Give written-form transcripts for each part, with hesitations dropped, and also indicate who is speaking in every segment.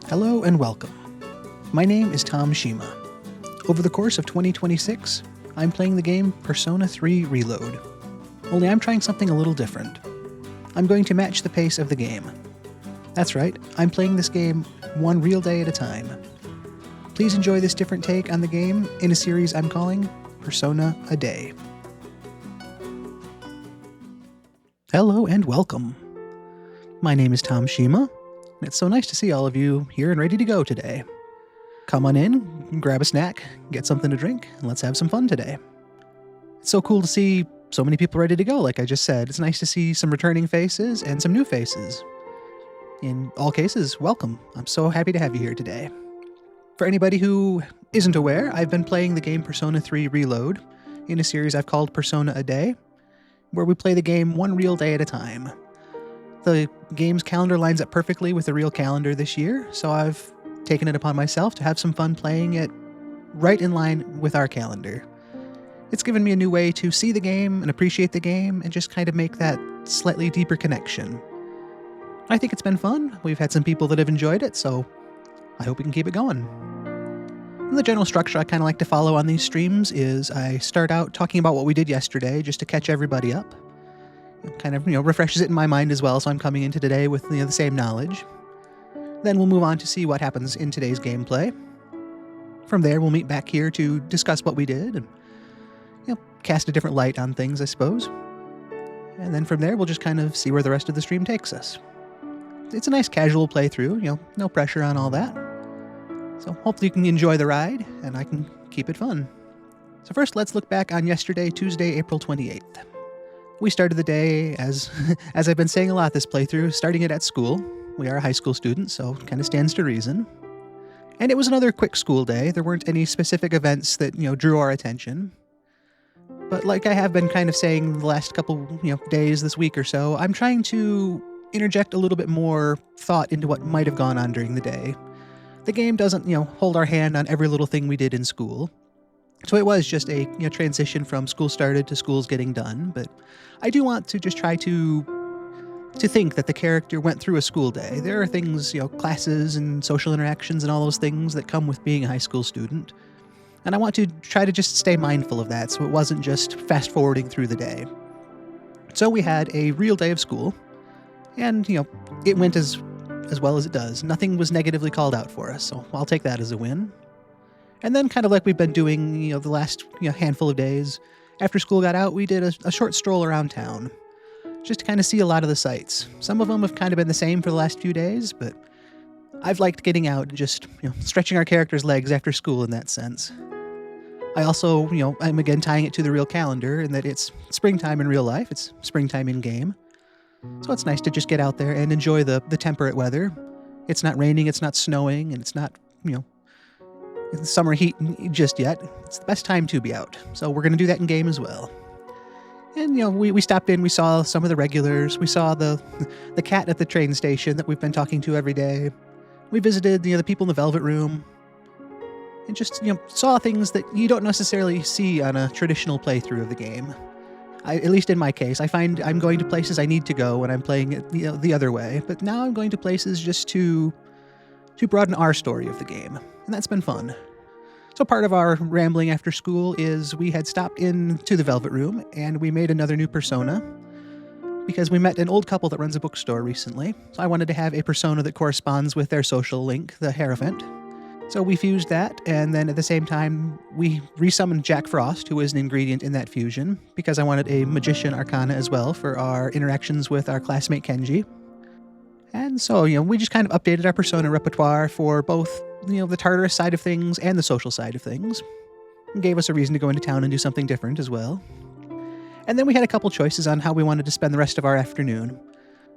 Speaker 1: Hello and welcome. My name is Tom Shima. Over the course of 2026, I'm playing the game Persona 3 Reload. Only I'm trying something a little different. I'm going to match the pace of the game. That's right, I'm playing this game one real day at a time. Please enjoy this different take on the game in a series I'm calling Persona a Day. Hello and welcome. My name is Tom Shima. It's so nice to see all of you here and ready to go today. Come on in, grab a snack, get something to drink, and let's have some fun today. It's so cool to see so many people ready to go, like I just said. It's nice to see some returning faces and some new faces. In all cases, welcome. I'm so happy to have you here today. For anybody who isn't aware, I've been playing the game Persona 3 Reload in a series I've called Persona a Day, where we play the game one real day at a time. The game's calendar lines up perfectly with the real calendar this year, so I've taken it upon myself to have some fun playing it right in line with our calendar. It's given me a new way to see the game and appreciate the game and just kind of make that slightly deeper connection. I think it's been fun. We've had some people that have enjoyed it, so I hope we can keep it going. And the general structure I kind of like to follow on these streams is I start out talking about what we did yesterday just to catch everybody up. It kind of, refreshes it in my mind as well, so I'm coming into today with the same knowledge. Then we'll move on to see what happens in today's gameplay. From there, we'll meet back here to discuss what we did and cast a different light on things, I suppose. And then from there, we'll just kind of see where the rest of the stream takes us. It's a nice casual playthrough, no pressure on all that. So hopefully you can enjoy the ride, and I can keep it fun. So first, let's look back on yesterday, Tuesday, April 28th. We started the day, as I've been saying a lot this playthrough, starting it at school. We are a high school student, so it kind of stands to reason. And it was another quick school day. There weren't any specific events that, drew our attention. But like I have been kind of saying the last couple, days, this week or so, I'm trying to interject a little bit more thought into what might have gone on during the day. The game doesn't, hold our hand on every little thing we did in school. So it was just a transition from school started to school's getting done, but I do want to just try to think that the character went through a school day. There are things, classes and social interactions and all those things that come with being a high school student. And I want to try to just stay mindful of that, so it wasn't just fast forwarding through the day. So we had a real day of school, and, it went as well as it does. Nothing was negatively called out for us, so I'll take that as a win. And then, kind of like we've been doing, the last handful of days, after school got out, we did a short stroll around town, just to kind of see a lot of the sights. Some of them have kind of been the same for the last few days, but I've liked getting out and just, stretching our characters' legs after school in that sense. I also, I'm again tying it to the real calendar, in that it's springtime in real life, it's springtime in game. So it's nice to just get out there and enjoy the temperate weather. It's not raining, it's not snowing, and it's not, summer heat just yet. It's the best time to be out. So we're going to do that in game as well. And, we stopped in, we saw some of the regulars. We saw the cat at the train station that we've been talking to every day. We visited, the people in the Velvet Room. And just, saw things that you don't necessarily see on a traditional playthrough of the game. At least in my case, I find I'm going to places I need to go when I'm playing it, the other way. But now I'm going to places just to broaden our story of the game. And that's been fun. So part of our rambling after school is we had stopped into the Velvet Room and we made another new persona because we met an old couple that runs a bookstore recently. So I wanted to have a persona that corresponds with their social link, the Hierophant. So we fused that, and then at the same time, we resummoned Jack Frost, who is an ingredient in that fusion, because I wanted a magician arcana as well for our interactions with our classmate Kenji. And so, we just kind of updated our persona repertoire for both, the Tartarus side of things and the social side of things. It gave us a reason to go into town and do something different as well. And then we had a couple choices on how we wanted to spend the rest of our afternoon.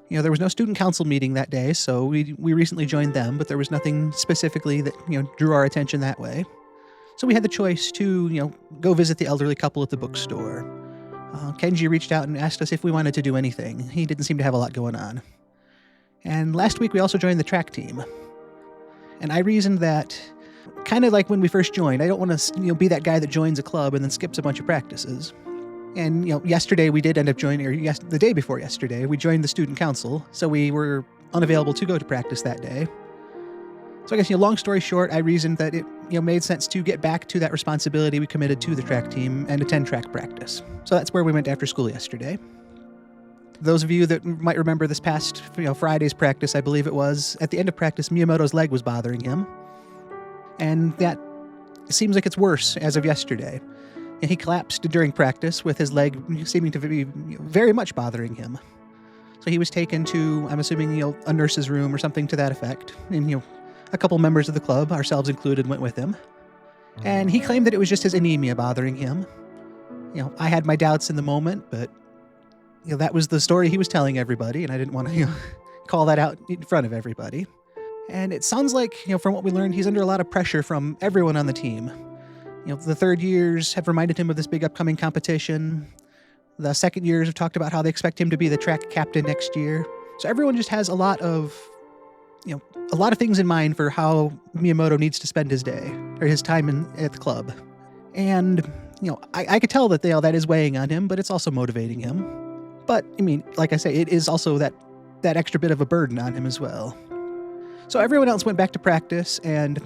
Speaker 1: There was no student council meeting that day, so we recently joined them, but there was nothing specifically that, drew our attention that way. So we had the choice to, go visit the elderly couple at the bookstore. Kenji reached out and asked us if we wanted to do anything. He didn't seem to have a lot going on. And last week we also joined the track team. And I reasoned that, kind of like when we first joined, I don't want to, be that guy that joins a club and then skips a bunch of practices. And, yesterday we did end up joining, or the day before yesterday, we joined the student council, so we were unavailable to go to practice that day. So I guess, long story short, I reasoned that it, made sense to get back to that responsibility we committed to the track team and attend track practice. So that's where we went after school yesterday. Those of you that might remember this past, Friday's practice, I believe it was, at the end of practice, Miyamoto's leg was bothering him. And that seems like it's worse as of yesterday. And he collapsed during practice with his leg seeming to be very much bothering him. So he was taken to, I'm assuming, a nurse's room or something to that effect. And, a couple members of the club, ourselves included, went with him. And he claimed that it was just his anemia bothering him. I had my doubts in the moment, but, that was the story he was telling everybody, and I didn't want to, call that out in front of everybody. And it sounds like, from what we learned, he's under a lot of pressure from everyone on the team. The third years have reminded him of this big upcoming competition. The second years have talked about how they expect him to be the track captain next year. So everyone just has a lot of things in mind for how Miyamoto needs to spend his day or his time at the club. And, I could tell that, that is weighing on him, but it's also motivating him. But, like I say, it is also that extra bit of a burden on him as well. So everyone else went back to practice and,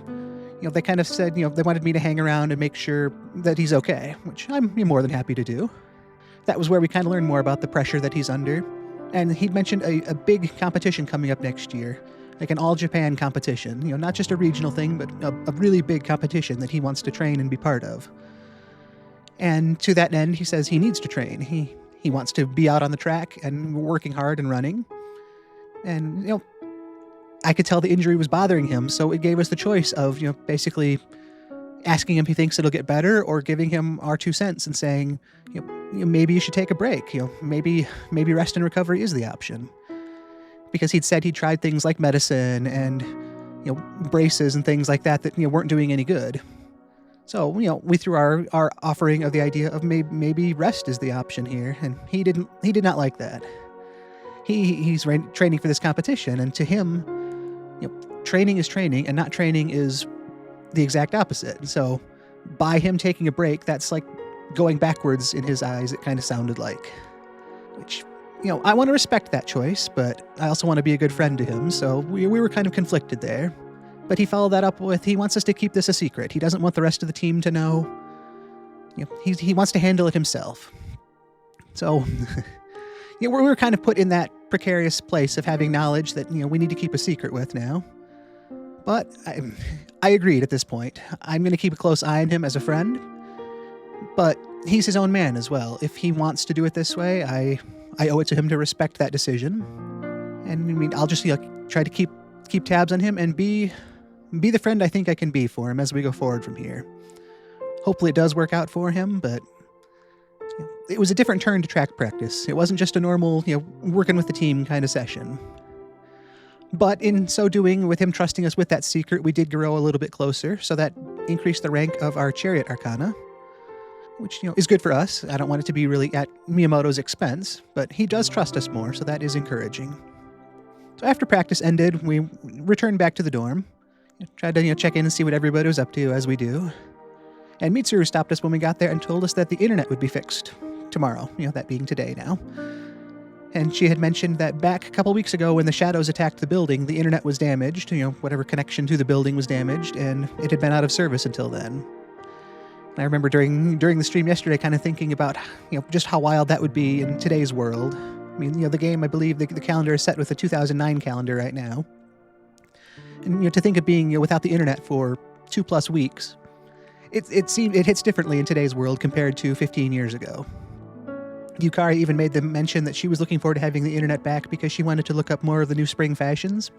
Speaker 1: they kind of said, they wanted me to hang around and make sure that he's okay, which I'm more than happy to do. That was where we kind of learned more about the pressure that he's under. And he'd mentioned a big competition coming up next year, like an all-Japan competition, not just a regional thing, but a really big competition that he wants to train and be part of. And to that end, he says he needs to train. He wants to be out on the track and working hard and running. And, I could tell the injury was bothering him, so it gave us the choice of, basically asking him if he thinks it'll get better or giving him our 2 cents and saying, maybe you should take a break. Maybe rest and recovery is the option. Because he'd said he'd tried things like medicine and, braces and things like that weren't doing any good. So, we threw our offering of the idea of maybe rest is the option here, and he did not like that. He's training for this competition, and to him, training is training, and not training is the exact opposite. So, by him taking a break, that's like going backwards in his eyes, it kind of sounded like. Which, I want to respect that choice, but I also want to be a good friend to him, so we were kind of conflicted there. But he followed that up with, he wants us to keep this a secret. He doesn't want the rest of the team to know. He wants to handle it himself. So, we're kind of put in that precarious place of having knowledge that, we need to keep a secret with now. But I agreed at this point. I'm going to keep a close eye on him as a friend. But he's his own man as well. If he wants to do it this way, I owe it to him to respect that decision. And I'll just try to keep tabs on him and be the friend I think I can be for him as we go forward from here. Hopefully it does work out for him, but it was a different turn to track practice. It wasn't just a normal, working with the team kind of session. But in so doing, with him trusting us with that secret, we did grow a little bit closer, so that increased the rank of our Chariot arcana, which, is good for us. I don't want it to be really at Miyamoto's expense, but he does trust us more, so that is encouraging. So after practice ended, we returned back to the dorm, tried to, check in and see what everybody was up to, as we do. And Mitsuru stopped us when we got there and told us that the internet would be fixed tomorrow, that being today now. And she had mentioned that back a couple weeks ago when the shadows attacked the building, the internet was damaged, whatever connection to the building was damaged, and it had been out of service until then. And I remember during the stream yesterday kind of thinking about, just how wild that would be in today's world. The game, I believe the calendar is set with the 2009 calendar right now. And, to think of being, without the internet for 2+ weeks, it hits differently in today's world compared to 15 years ago. Yukari even made the mention that she was looking forward to having the internet back because she wanted to look up more of the new spring fashions,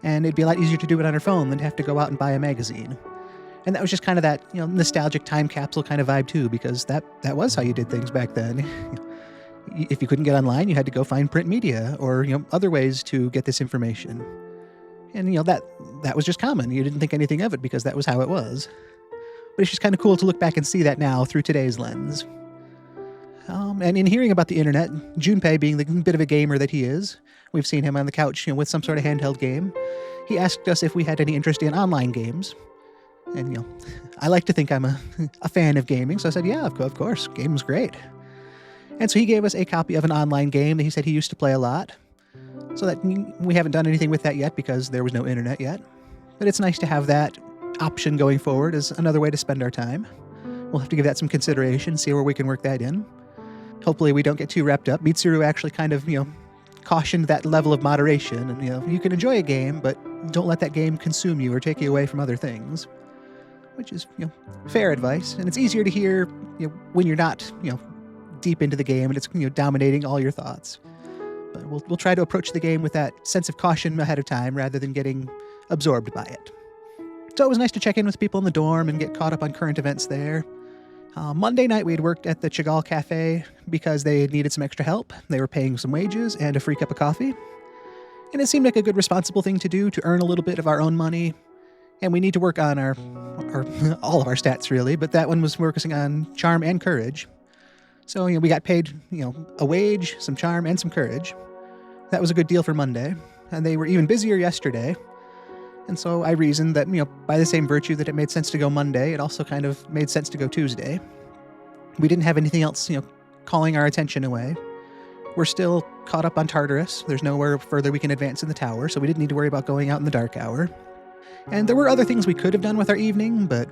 Speaker 1: and it'd be a lot easier to do it on her phone than to have to go out and buy a magazine. And that was just kind of that, nostalgic time capsule kind of vibe too, because that was how you did things back then. If you couldn't get online, you had to go find print media or, other ways to get this information. And, that was just common. You didn't think anything of it because that was how it was. But it's just kind of cool to look back and see that now through today's lens. And in hearing about the internet, Junpei being the bit of a gamer that he is, we've seen him on the couch, with some sort of handheld game. He asked us if we had any interest in online games. And, I like to think I'm a fan of gaming, so I said, yeah, of course, gaming's great. And so he gave us a copy of an online game that he said he used to play a lot. So that we haven't done anything with that yet because there was no internet yet. but it's nice to have that option going forward as another way to spend our time. We'll have to give that some consideration, see where we can work that in. Hopefully we don't get too wrapped up. Mitsuru actually kind of, cautioned that level of moderation, and, you can enjoy a game, but don't let that game consume you or take you away from other things, which is, fair advice. And it's easier to hear, when you're not, deep into the game and it's, dominating all your thoughts. But we'll try to approach the game with that sense of caution ahead of time rather than getting absorbed by it. So it was nice to check in with people in the dorm and get caught up on current events there. Monday night, we had worked at the Chagall Cafe because they needed some extra help. They were paying some wages and a free cup of coffee. And it seemed like a good, responsible thing to do to earn a little bit of our own money. And we need to work on our all of our stats, really, but that one was focusing on charm and courage. So, we got paid, a wage, some charm, and some courage. That was a good deal for Monday. And they were even busier yesterday. And so I reasoned that, by the same virtue that it made sense to go Monday, it also kind of made sense to go Tuesday. We didn't have anything else, calling our attention away. We're still caught up on Tartarus. There's nowhere further we can advance in the tower, so we didn't need to worry about going out in the dark hour. And there were other things we could have done with our evening, but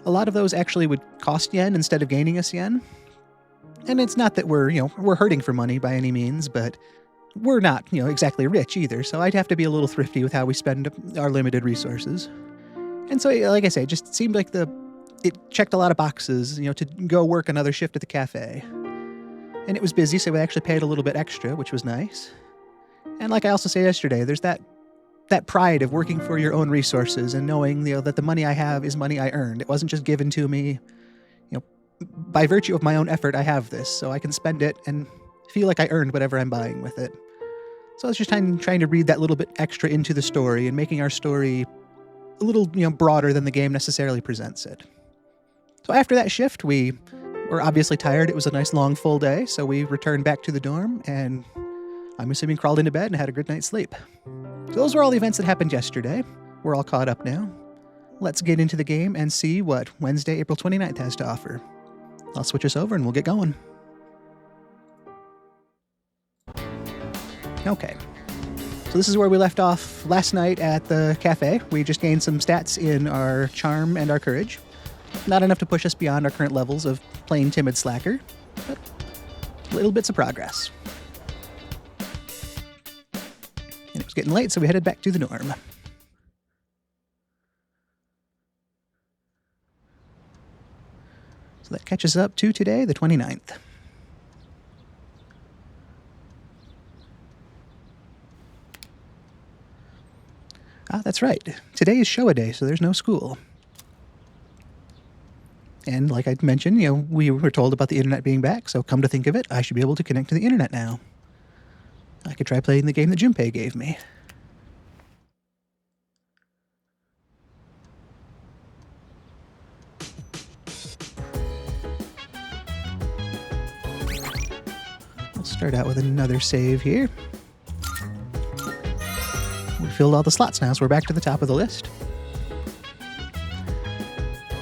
Speaker 1: a lot of those actually would cost yen instead of gaining us yen. And it's not that we're hurting for money by any means, but we're not, exactly rich either, so I'd have to be a little thrifty with how we spend our limited resources. And so, like I say, it just seemed like it checked a lot of boxes, to go work another shift at the cafe. And it was busy, so we actually paid a little bit extra, which was nice. And like I also said yesterday, there's that pride of working for your own resources and knowing, that the money I have is money I earned. It wasn't just given to me. By virtue of my own effort, I have this, so I can spend it and feel like I earned whatever I'm buying with it. So I was just trying to read that little bit extra into the story and making our story a little, broader than the game necessarily presents it. So after that shift, we were obviously tired. It was a nice long full day, so we returned back to the dorm and I'm assuming crawled into bed and had a good night's sleep. So those were all the events that happened yesterday. We're all caught up now. Let's get into the game and see what Wednesday, April 29th has to offer. I'll switch us over and we'll get going. Okay, so this is where we left off last night at the cafe. We just gained some stats in our charm and our courage. Not enough to push us beyond our current levels of plain timid slacker, but little bits of progress. And it was getting late, so we headed back to the dorm. So that catches up to today, the 29th. That's right. Today is Showa Day, so there's no school. And like I mentioned, we were told about the internet being back, so come to think of it, I should be able to connect to the internet now. I could try playing the game that Junpei gave me. We'll start out with another save here. We filled all the slots now, so we're back to the top of the list.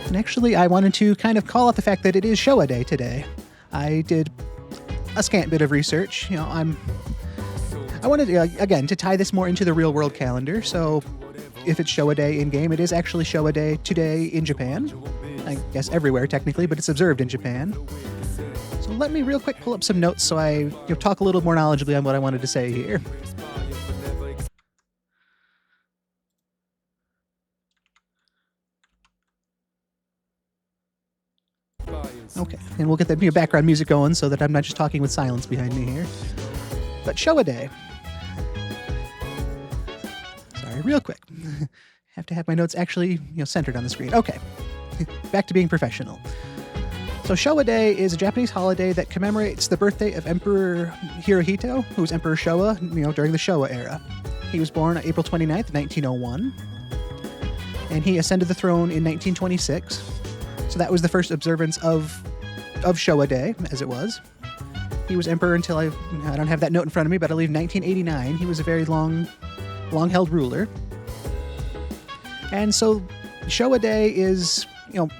Speaker 1: And actually, I wanted to kind of call out the fact that it is Showa Day today. I did a scant bit of research. I wanted, again, to tie this more into the real-world calendar. So if it's Showa Day in-game, it is actually Showa Day today in Japan. I guess everywhere, technically, but it's observed in Japan. So let me real quick pull up some notes so I talk a little more knowledgeably on what I wanted to say here. Okay, and we'll get the background music going so that I'm not just talking with silence behind me here. But Showa Day. Sorry, real quick. Have to have my notes actually, centered on the screen. Okay, back to being professional. So Showa Day is a Japanese holiday that commemorates the birthday of Emperor Hirohito, who was Emperor Showa, during the Showa era. He was born on April 29th, 1901, and he ascended the throne in 1926. So that was the first observance of Showa Day, as it was. He was emperor until I don't have that note in front of me, but I believe 1989. He was a very long-held ruler. And so Showa Day is,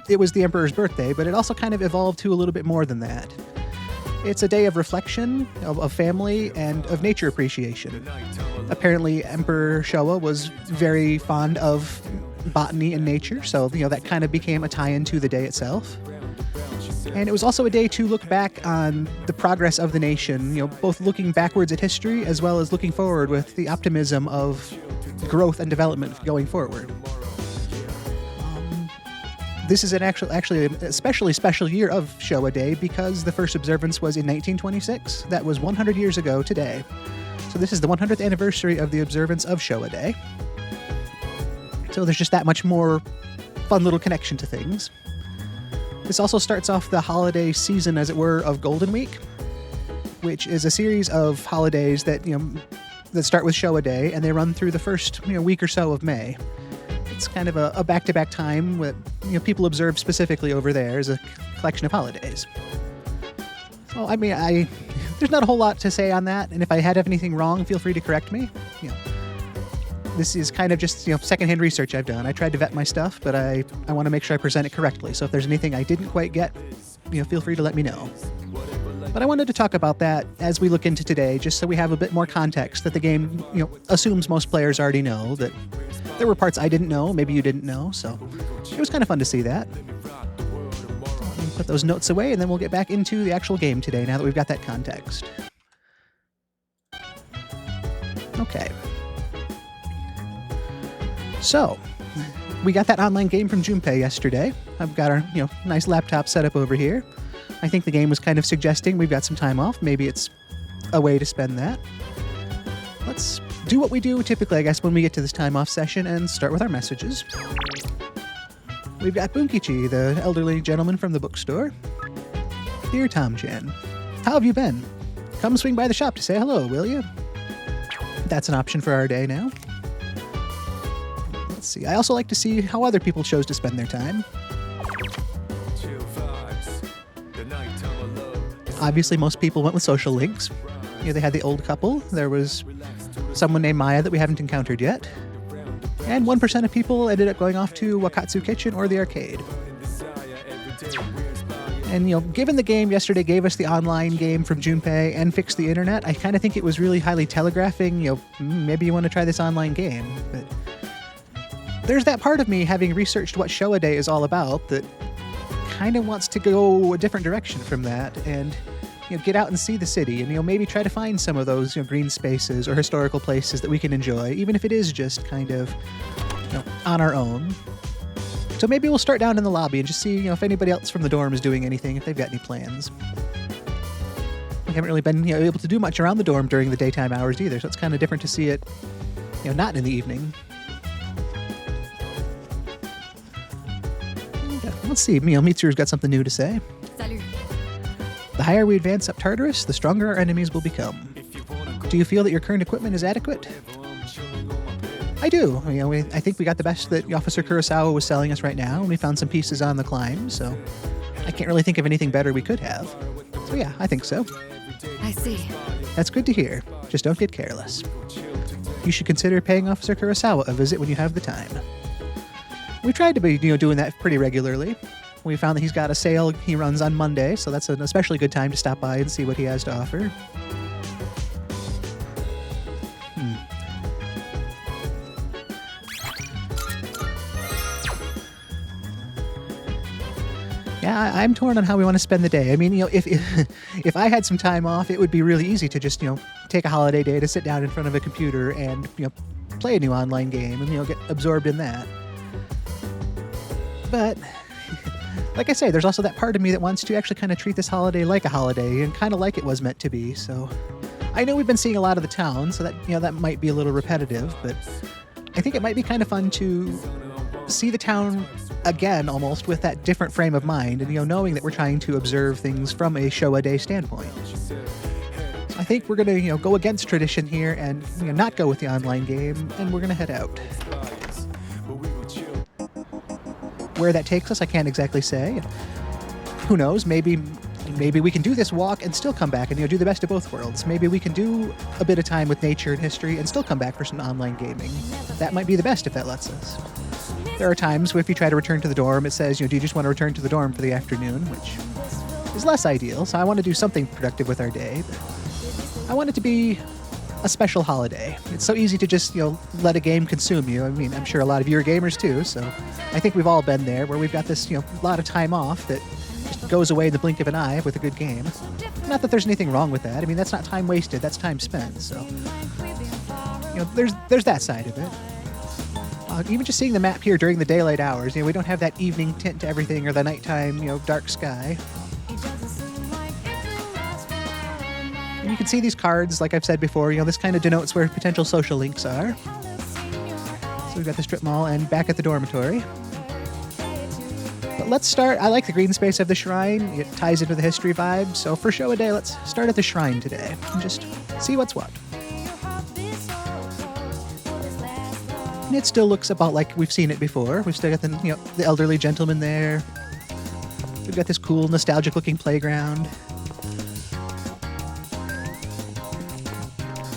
Speaker 1: it was the emperor's birthday, but it also kind of evolved to a little bit more than that. It's a day of reflection, of family, and of nature appreciation. Apparently, Emperor Showa was very fond of botany and nature, so that kind of became a tie-in to the day itself. And it was also a day to look back on the progress of the nation, both looking backwards at history as well as looking forward with the optimism of growth and development going forward. This is actually an especially special year of Showa Day because the first observance was in 1926. That was 100 years ago today. So this is the 100th anniversary of the observance of Showa Day. So there's just that much more fun little connection to things. This also starts off the holiday season, as it were, of Golden Week, which is a series of holidays that that start with Showa Day and they run through the first week or so of May. It's kind of a back-to-back time that people observe specifically over there as a collection of holidays. So there's not a whole lot to say on that, and if I had anything wrong, feel free to correct me. This is kind of just secondhand research I've done. I tried to vet my stuff, but I want to make sure I present it correctly. So if there's anything I didn't quite get, feel free to let me know. But I wanted to talk about that as we look into today, just so we have a bit more context that the game assumes most players already know. That there were parts I didn't know, maybe you didn't know, so it was kind of fun to see that. Put those notes away, and then we'll get back into the actual game today, now that we've got that context. Okay. So, we got that online game from Junpei yesterday. I've got our, nice laptop set up over here. I think the game was kind of suggesting we've got some time off. Maybe it's a way to spend that. Let's do what we do typically, I guess, when we get to this time off session and start with our messages. We've got Bunkichi, the elderly gentleman from the bookstore. Dear Tom-chan, how have you been? Come swing by the shop to say hello, will you? That's an option for our day now. Let's see. I also like to see how other people chose to spend their time. Obviously, most people went with social links. They had the old couple. There was someone named Maya that we haven't encountered yet. And 1% of people ended up going off to Wakatsu Kitchen or the arcade. And, given the game yesterday gave us the online game from Junpei and fixed the internet, I kind of think it was really highly telegraphing, maybe you want to try this online game. But there's that part of me, having researched what Showa Day is all about, that kind of wants to go a different direction from that and get out and see the city and maybe try to find some of those green spaces or historical places that we can enjoy, even if it is just kind of on our own. So maybe we'll start down in the lobby and just see if anybody else from the dorm is doing anything, if they've got any plans. We haven't really been able to do much around the dorm during the daytime hours either, so it's kind of different to see it not in the evening. Let's see, Mitsuru's got something new to say.
Speaker 2: Salut.
Speaker 1: The higher we advance up Tartarus, the stronger our enemies will become. Do you feel that your current equipment is adequate? I do. I think we got the best that Officer Kurosawa was selling us right now, and we found some pieces on the climb, so I can't really think of anything better we could have. So yeah, I think so.
Speaker 2: I see.
Speaker 1: That's good to hear. Just don't get careless. You should consider paying Officer Kurosawa a visit when you have the time. We tried to be, doing that pretty regularly. We found that he's got a sale he runs on Monday, so that's an especially good time to stop by and see what he has to offer. Yeah, I'm torn on how we want to spend the day. I mean, if I had some time off, it would be really easy to just, take a holiday day to sit down in front of a computer and, play a new online game and, get absorbed in that. But, like I say, there's also that part of me that wants to actually kind of treat this holiday like a holiday and kind of like it was meant to be. So I know we've been seeing a lot of the town, so that, that might be a little repetitive, but I think it might be kind of fun to see the town again, almost with that different frame of mind and, knowing that we're trying to observe things from a Showa Day standpoint. I think we're going to, go against tradition here and, not go with the online game, and we're going to head out. Where that takes us, I can't exactly say. Who knows? Maybe we can do this walk and still come back and do the best of both worlds. Maybe we can do a bit of time with nature and history and still come back for some online gaming. That might be the best if that lets us. There are times where if you try to return to the dorm, it says, do you just want to return to the dorm for the afternoon, which is less ideal. So I want to do something productive with our day. But I want it to be a special holiday. It's so easy to just, let a game consume you. I mean, I'm sure a lot of you are gamers too, so I think we've all been there where we've got this, lot of time off that just goes away in the blink of an eye with a good game. Not that there's anything wrong with that. I mean, that's not time wasted, that's time spent, so, there's that side of it. Even just seeing the map here during the daylight hours, we don't have that evening tint to everything or the nighttime, dark sky. And you can see these cards, like I've said before, this kind of denotes where potential social links are. So we've got the strip mall and back at the dormitory. But let's start, I like the green space of the shrine. It ties into the history vibe. So for Showa Day, let's start at the shrine today and just see what's what. And it still looks about like we've seen it before. We've still got the elderly gentleman there. We've got this cool, nostalgic-looking playground.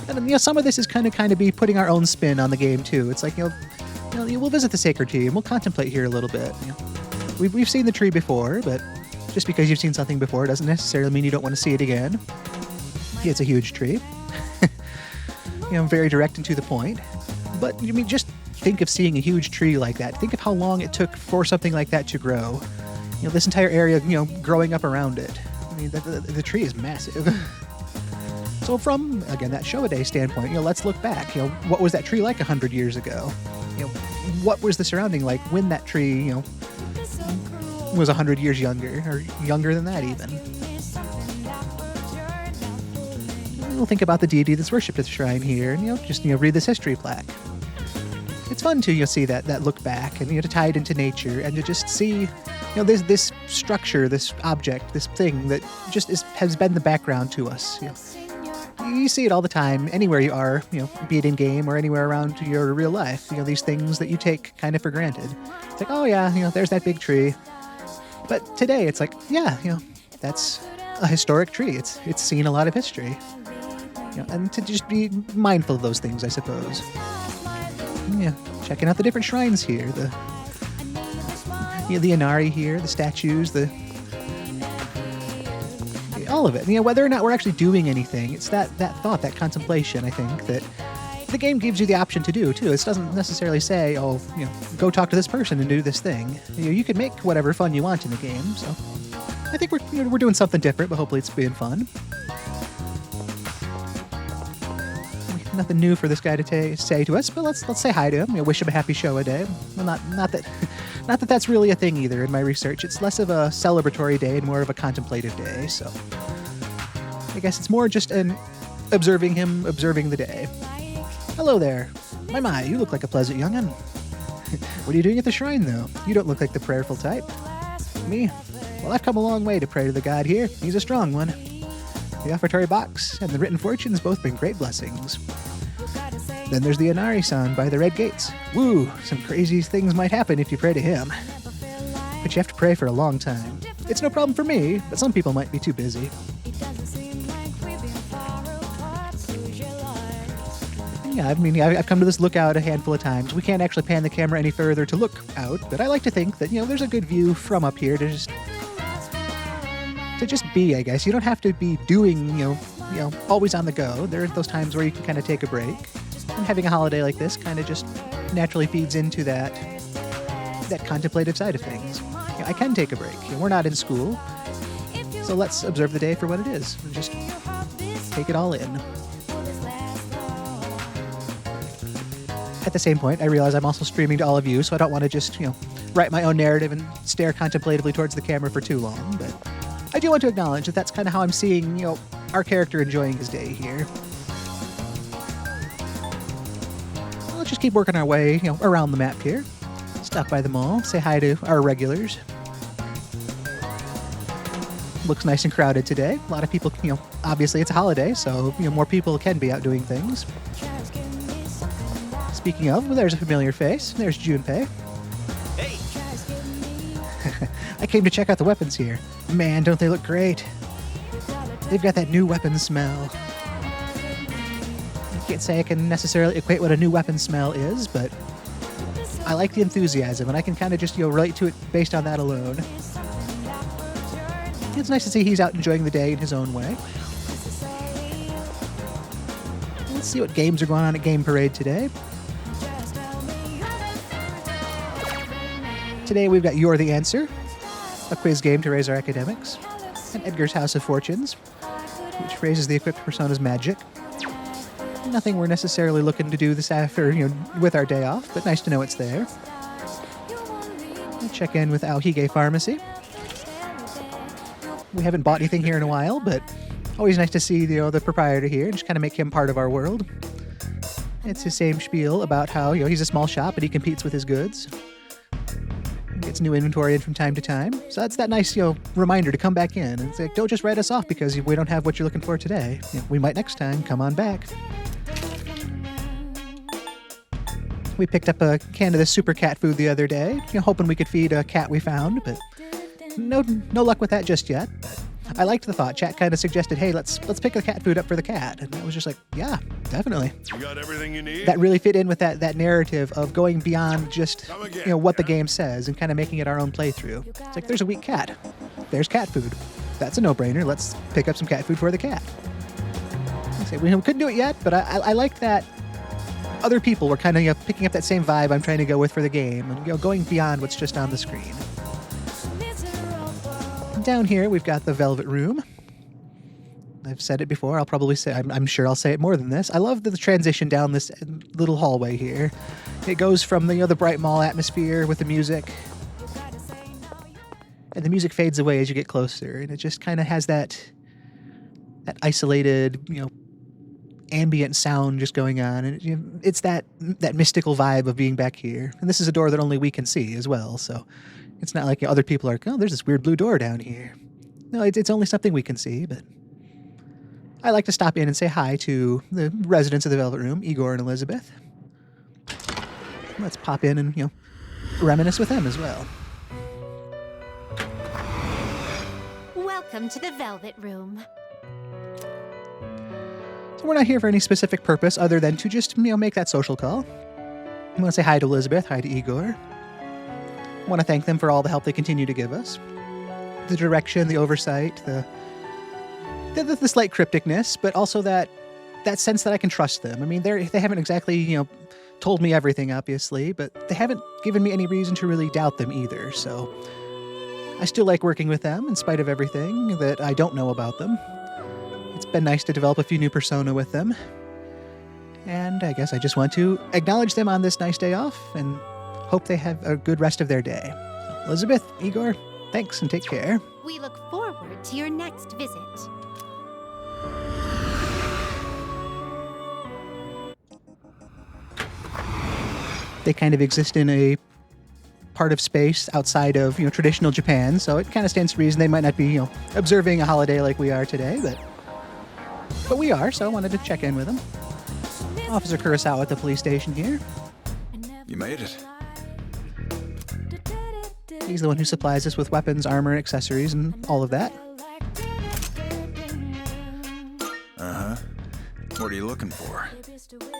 Speaker 1: And some of this is kind of be putting our own spin on the game too. It's like we'll visit the sacred tree and we'll contemplate here a little bit. We've seen the tree before, but just because you've seen something before doesn't necessarily mean you don't want to see it again. Yeah, it's a huge tree. Very direct and to the point. But just think of seeing a huge tree like that. Think of how long it took for something like that to grow. This entire area, growing up around it. I mean, the tree is massive. So from, again, that Showa Day standpoint, let's look back. What was that tree like 100 years ago? What was the surrounding like when that tree, was 100 years younger, or younger than that even? We'll think about the deity that's worshipped at the shrine here, and just read this history plaque. It's fun to see that look back and to tie it into nature and to just see this structure, this object, this thing that just has been the background to us. You see it all the time, anywhere you are, be it in game or anywhere around your real life. These things that you take kind of for granted. It's like, oh yeah, there's that big tree. But today it's like, yeah, that's a historic tree. It's seen a lot of history. And to just be mindful of those things, I suppose. Yeah, checking out the different shrines here. The Inari here, the statues, all of it. Whether or not we're actually doing anything, it's that thought, that contemplation, I think, that the game gives you the option to do, too. It doesn't necessarily say, go talk to this person and do this thing. You can make whatever fun you want in the game, so I think we're doing something different, but hopefully it's being fun. Nothing new for this guy to say to us, but let's say hi to him. Wish him a happy Showa Day. Well, not that that's really a thing either in my research. It's less of a celebratory day and more of a contemplative day. So I guess it's more just an observing the day. Hello there. My, you look like a pleasant young'un. What are you doing at the shrine, though? You don't look like the prayerful type. Me? Well, I've come a long way to pray to the god here. He's a strong one. The offertory box and the written fortunes both bring great blessings. Then there's the Inari-san by the red gates. Woo! Some crazy things might happen if you pray to him. But you have to pray for a long time. It's no problem for me, but some people might be too busy. Yeah, I've come to this lookout a handful of times. We can't actually pan the camera any further to look out, but I like to think that, there's a good view from up here to just be, I guess. You don't have to be doing, always on the go. There are those times where you can kind of take a break. And having a holiday like this kind of just naturally feeds into that contemplative side of things. I can take a break. We're not in school. So let's observe the day for what it is and just take it all in. At the same point, I realize I'm also streaming to all of you, so I don't want to just, write my own narrative and stare contemplatively towards the camera for too long, but I do want to acknowledge that that's kind of how I'm seeing, our character enjoying his day here. Well, let's just keep working our way, around the map here. Stop by the mall, say hi to our regulars. Looks nice and crowded today. A lot of people, obviously it's a holiday, so, more people can be out doing things. Speaking of, well, there's a familiar face. There's Junpei.
Speaker 2: Hey!
Speaker 1: I came to check out the weapons here. Man, don't they look great. They've got that new weapon smell. I can't say I can necessarily equate what a new weapon smell is, but I like the enthusiasm, and I can kind of just, relate to it based on that alone. It's nice to see he's out enjoying the day in his own way. Let's see what games are going on at Game Parade today. Today we've got You're the Answer, a quiz game to raise our academics, and Edgar's House of Fortunes, which raises the equipped persona's magic. Nothing we're necessarily looking to do this after, with our day off, but nice to know it's there. We'll check in with Aohige Pharmacy. We haven't bought anything here in a while, but always nice to see the proprietor here and just kind of make him part of our world. It's his same spiel about how he's a small shop, but he competes with his goods. Gets new inventory in from time to time. So that's that nice, reminder to come back in. And it's like, don't just write us off because we don't have what you're looking for today. We might next time. Come on back. We picked up a can of this super cat food the other day, hoping we could feed a cat we found, but no luck with that just yet. But I liked the thought. Chat kind of suggested, hey, let's pick the cat food up for the cat. And I was just like, yeah, definitely.
Speaker 2: You got everything you need?
Speaker 1: That really fit in with that narrative of going beyond just, what the game says and kind of making it our own playthrough. It's like, there's a weak cat. There's cat food. That's a no-brainer. Let's pick up some cat food for the cat. We couldn't do it yet, but I like that other people were kind of picking up that same vibe I'm trying to go with for the game and going beyond what's just on the screen. Down here, we've got the Velvet Room. I've said it before. I'll probably say, I'm sure I'll say it more than this. I love the transition down this little hallway here. It goes from the bright mall atmosphere with the music, and the music fades away as you get closer, and it just kind of has that isolated, ambient sound just going on, and it's that mystical vibe of being back here. And this is a door that only we can see as well, so it's not like other people are, oh, there's this weird blue door down here. No, it's only something we can see, but I like to stop in and say hi to the residents of the Velvet Room, Igor and Elizabeth. Let's pop in and, reminisce with them as well.
Speaker 3: Welcome to the Velvet Room.
Speaker 1: So we're not here for any specific purpose other than to just, make that social call. I want to say hi to Elizabeth, hi to Igor. I want to thank them for all the help they continue to give us. The direction, the oversight, the slight crypticness, but also that sense that I can trust them. I mean, they haven't exactly, told me everything, obviously, but they haven't given me any reason to really doubt them either. So I still like working with them in spite of everything that I don't know about them. It's been nice to develop a few new persona with them. And I guess I just want to acknowledge them on this nice day off and hope they have a good rest of their day. So, Elizabeth, Igor, thanks and take care.
Speaker 3: We look forward to your next visit.
Speaker 1: They kind of exist in a part of space outside of, traditional Japan, so it kind of stands to reason they might not be, observing a holiday like we are today, but we are, so I wanted to check in with them. Officer Kurosawa at the police station here.
Speaker 2: You made it.
Speaker 1: He's the one who supplies us with weapons, armor, accessories, and all of that.
Speaker 2: Uh-huh. What are you looking for?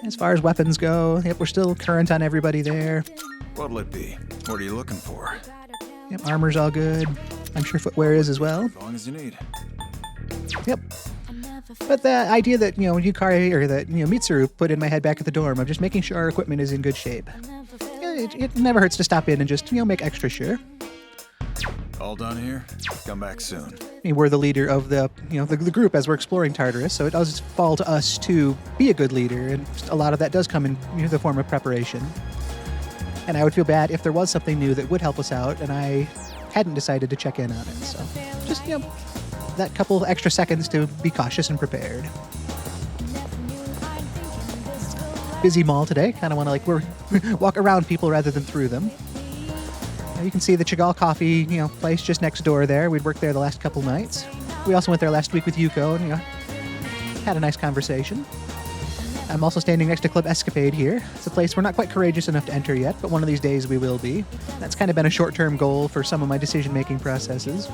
Speaker 1: As far as weapons go, yep, we're still current on everybody there.
Speaker 2: What'll it be? What are you looking for?
Speaker 1: Yep, armor's all good. I'm sure footwear is as well.
Speaker 2: As long as you need.
Speaker 1: Yep. But the idea that, Yukari, or that, Mitsuru put in my head back at the dorm of just making sure our equipment is in good shape. It never hurts to stop in and just, make extra sure.
Speaker 2: All done here? Come back soon.
Speaker 1: I mean, we're the leader of the group as we're exploring Tartarus, so it does fall to us to be a good leader, and a lot of that does come in the form of preparation. And I would feel bad if there was something new that would help us out, and I hadn't decided to check in on it. So just, that couple extra seconds to be cautious and prepared. Busy mall today. Kind of want to walk around people rather than through them. You can see the Chagall Cafe, place just next door there. We'd worked there the last couple nights. We also went there last week with Yuko and, had a nice conversation. I'm also standing next to Club Escapade here. It's a place we're not quite courageous enough to enter yet, but one of these days we will be. That's kind of been a short-term goal for some of my decision-making processes.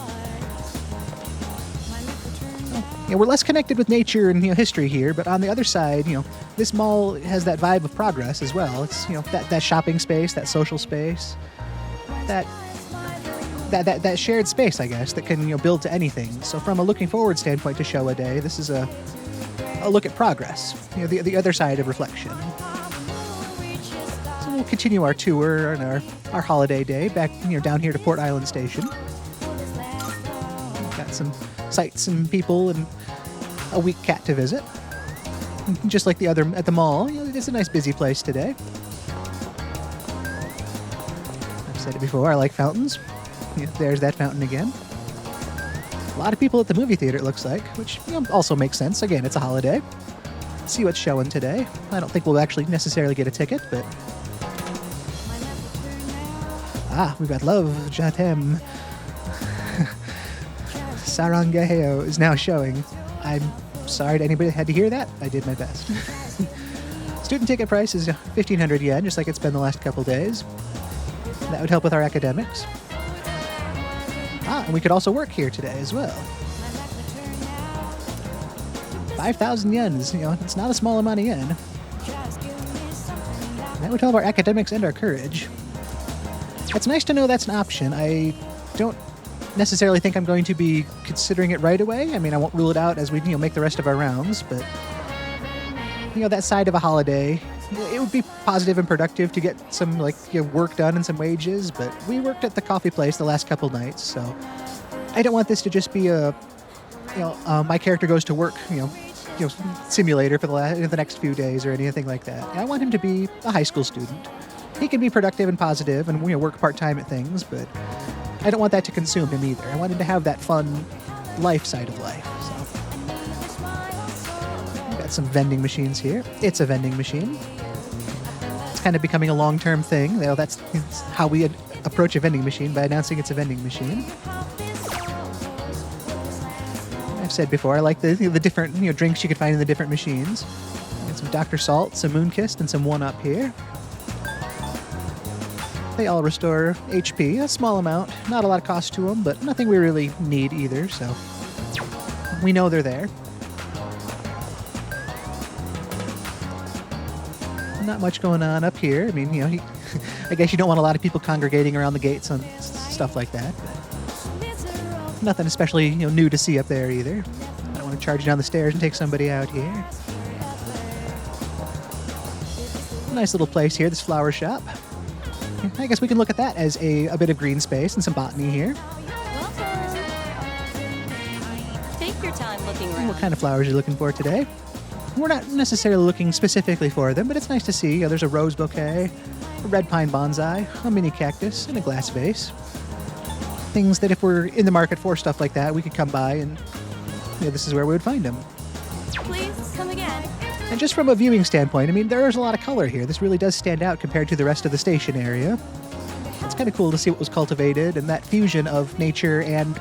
Speaker 1: We're less connected with nature and history here, but on the other side, this mall has that vibe of progress as well. It's that shopping space, that social space, that shared space, I guess, that can build to anything. So from a looking forward standpoint to Showa Day, this is a a look at progress, the other side of reflection. So we'll continue our tour on our holiday day back down here to Port Island Station. We've got some sights and people and a weak cat to visit. Just like the other at the mall, it's a nice busy place today. I've said it before, I like fountains. There's that fountain again. A lot of people at the movie theater, it looks like, which also makes sense. Again, it's a holiday. Let's see what's showing today. I don't think we'll actually necessarily get a ticket, but... we've got Love, Jatem. Sarangaheo is now showing. I'm sorry to anybody that had to hear that. I did my best. Student ticket price is 1,500 yen, just like it's been the last couple days. That would help with our academics. And we could also work here today as well. 5,000 yen is, it's not a small amount of yen. That would help our academics and our courage. It's nice to know that's an option. I don't necessarily think I'm going to be considering it right away. I mean, I won't rule it out as we make the rest of our rounds, but that side of a holiday, it would be positive and productive to get some work done and some wages, but we worked at the coffee place the last couple nights, so I don't want this to just be a my character goes to work simulator for the next few days or anything like that. I want him to be a high school student. He can be productive and positive and work part-time at things, but I don't want that to consume him either. I want him to have that fun life side of life. So we've got some vending machines here. It's a vending machine. It's kind of becoming a long-term thing. That's how we approach a vending machine, by announcing it's a vending machine. I've said before, I like the different drinks you can find in the different machines. Got some Dr. Salt, some Moonkist, and some 1-Up here. They all restore HP, a small amount. Not a lot of cost to them, but nothing we really need either, so we know they're there. Not much going on up here. I mean, I guess you don't want a lot of people congregating around the gates and stuff like that. But nothing especially new to see up there either. I don't want to charge you down the stairs and take somebody out here. Nice little place here, this flower shop. I guess we can look at that as a bit of green space and some botany here.
Speaker 4: Take your time looking around.
Speaker 1: What kind of flowers are you looking for today? We're not necessarily looking specifically for them, but it's nice to see. There's a rose bouquet, a red pine bonsai, a mini cactus, and a glass vase. Things that if we're in the market for stuff like that, we could come by and this is where we would find them.
Speaker 4: Please, come again.
Speaker 1: And just from a viewing standpoint, I mean, there is a lot of color here. This really does stand out compared to the rest of the station area. It's kind of cool to see what was cultivated and that fusion of nature and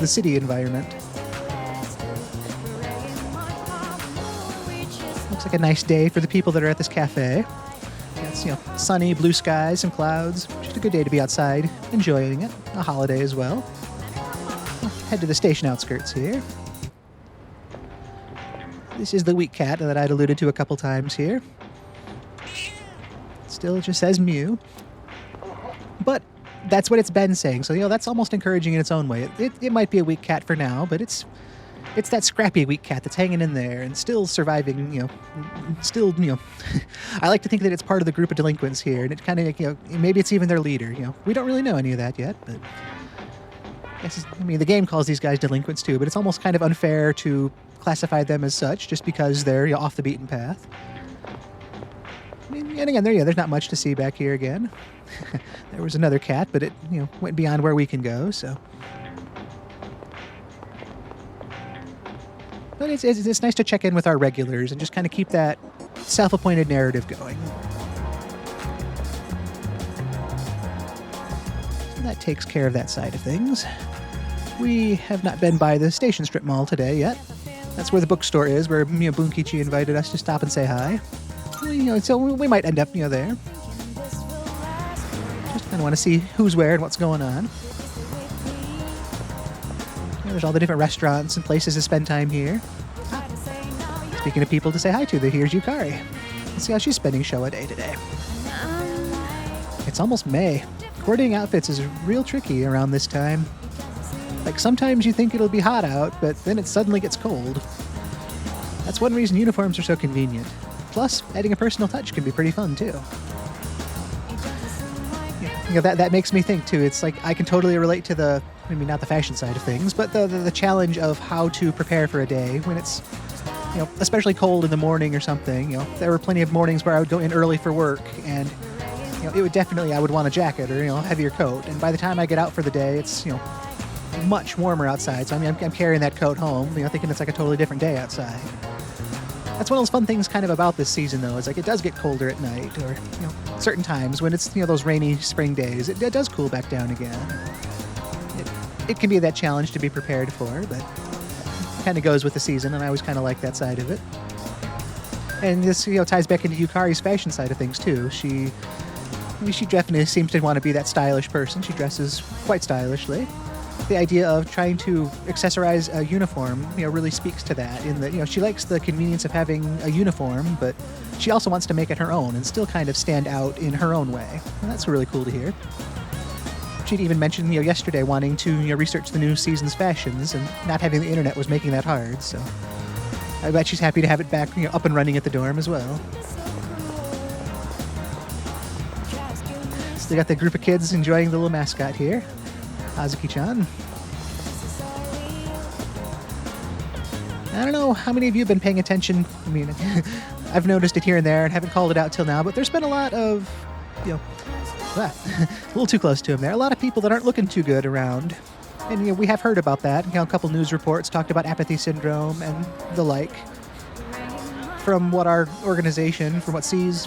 Speaker 1: the city environment. Looks like a nice day for the people that are at this cafe. It's sunny, blue skies, some clouds. Just a good day to be outside, enjoying it. A holiday as well. We'll head to the station outskirts here. This is the weak cat that I'd alluded to a couple times here. Still just says mew. But that's what it's been saying, so that's almost encouraging in its own way. It might be a weak cat for now, but it's that scrappy weak cat that's hanging in there and still surviving, still, I like to think that it's part of the group of delinquents here, and it kind of, maybe it's even their leader, We don't really know any of that yet, but the game calls these guys delinquents too, but it's almost kind of unfair to classify them as such just because they're off the beaten path. And again, there's not much to see back here again. There was another cat, but it went beyond where we can go, so. But it's nice to check in with our regulars and just kind of keep that self-appointed narrative going. So that takes care of that side of things. We have not been by the Station Strip Mall today yet. That's where the bookstore is, where Bunkichi invited us to stop and say hi. So we might end up there. Just kind of want to see who's where and what's going on. There's all the different restaurants and places to spend time here. Speaking of people to say hi to, here's Yukari. Let's see how she's spending Showa Day today. It's almost May. Coordinating outfits is real tricky around this time. Sometimes you think it'll be hot out, but then it suddenly gets cold. That's one reason uniforms are so convenient. Plus, adding a personal touch can be pretty fun, too. That makes me think, too. It's like I can totally relate to not the fashion side of things, but the challenge of how to prepare for a day when it's, especially cold in the morning or something. There were plenty of mornings where I would go in early for work, and, I would want a jacket or, a heavier coat. And by the time I get out for the day, it's, much warmer outside. So, I'm carrying that coat home, thinking it's like a totally different day outside. That's one of those fun things kind of about this season, though. It's like it does get colder at night, or certain times when it's those rainy spring days, it does cool back down again. It can be that challenge to be prepared for, but it kind of goes with the season, and I always kind of like that side of it. And this ties back into Yukari's fashion side of things too. She definitely seems to want to be that stylish person. She dresses quite stylishly. The idea of trying to accessorize a uniform, really speaks to that in that, she likes the convenience of having a uniform, but she also wants to make it her own and still kind of stand out in her own way. And that's really cool to hear. She'd even mentioned, yesterday wanting to, research the new season's fashions, and not having the internet was making that hard, so I bet she's happy to have it back, up and running at the dorm as well. So they got the group of kids enjoying the little mascot here. Hazuki-chan. I don't know how many of you have been paying attention. I've noticed it here and there and haven't called it out till now, but there's been a lot of, a little too close to him there. A lot of people that aren't looking too good around. And, we have heard about that. A couple news reports talked about apathy syndrome and the like. From what our organization, from what seems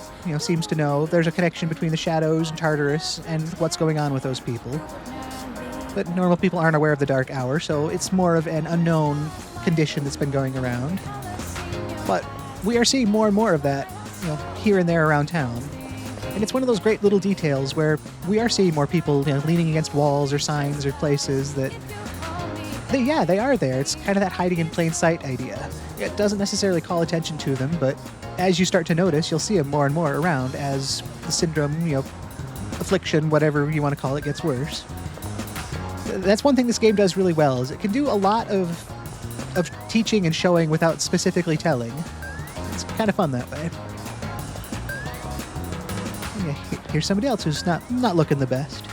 Speaker 1: to know, there's a connection between the shadows and Tartarus and what's going on with those people. But normal people aren't aware of the dark hour, so it's more of an unknown condition that's been going around. But we are seeing more and more of that, here and there around town. And it's one of those great little details where we are seeing more people, leaning against walls or signs or places that, they are there. It's kind of that hiding in plain sight idea. It doesn't necessarily call attention to them, but as you start to notice, you'll see them more and more around as the syndrome, affliction, whatever you want to call it, gets worse. That's one thing this game does really well, is it can do a lot of teaching and showing without specifically telling. It's kind of fun that way. Yeah, here's somebody else who's not looking the best.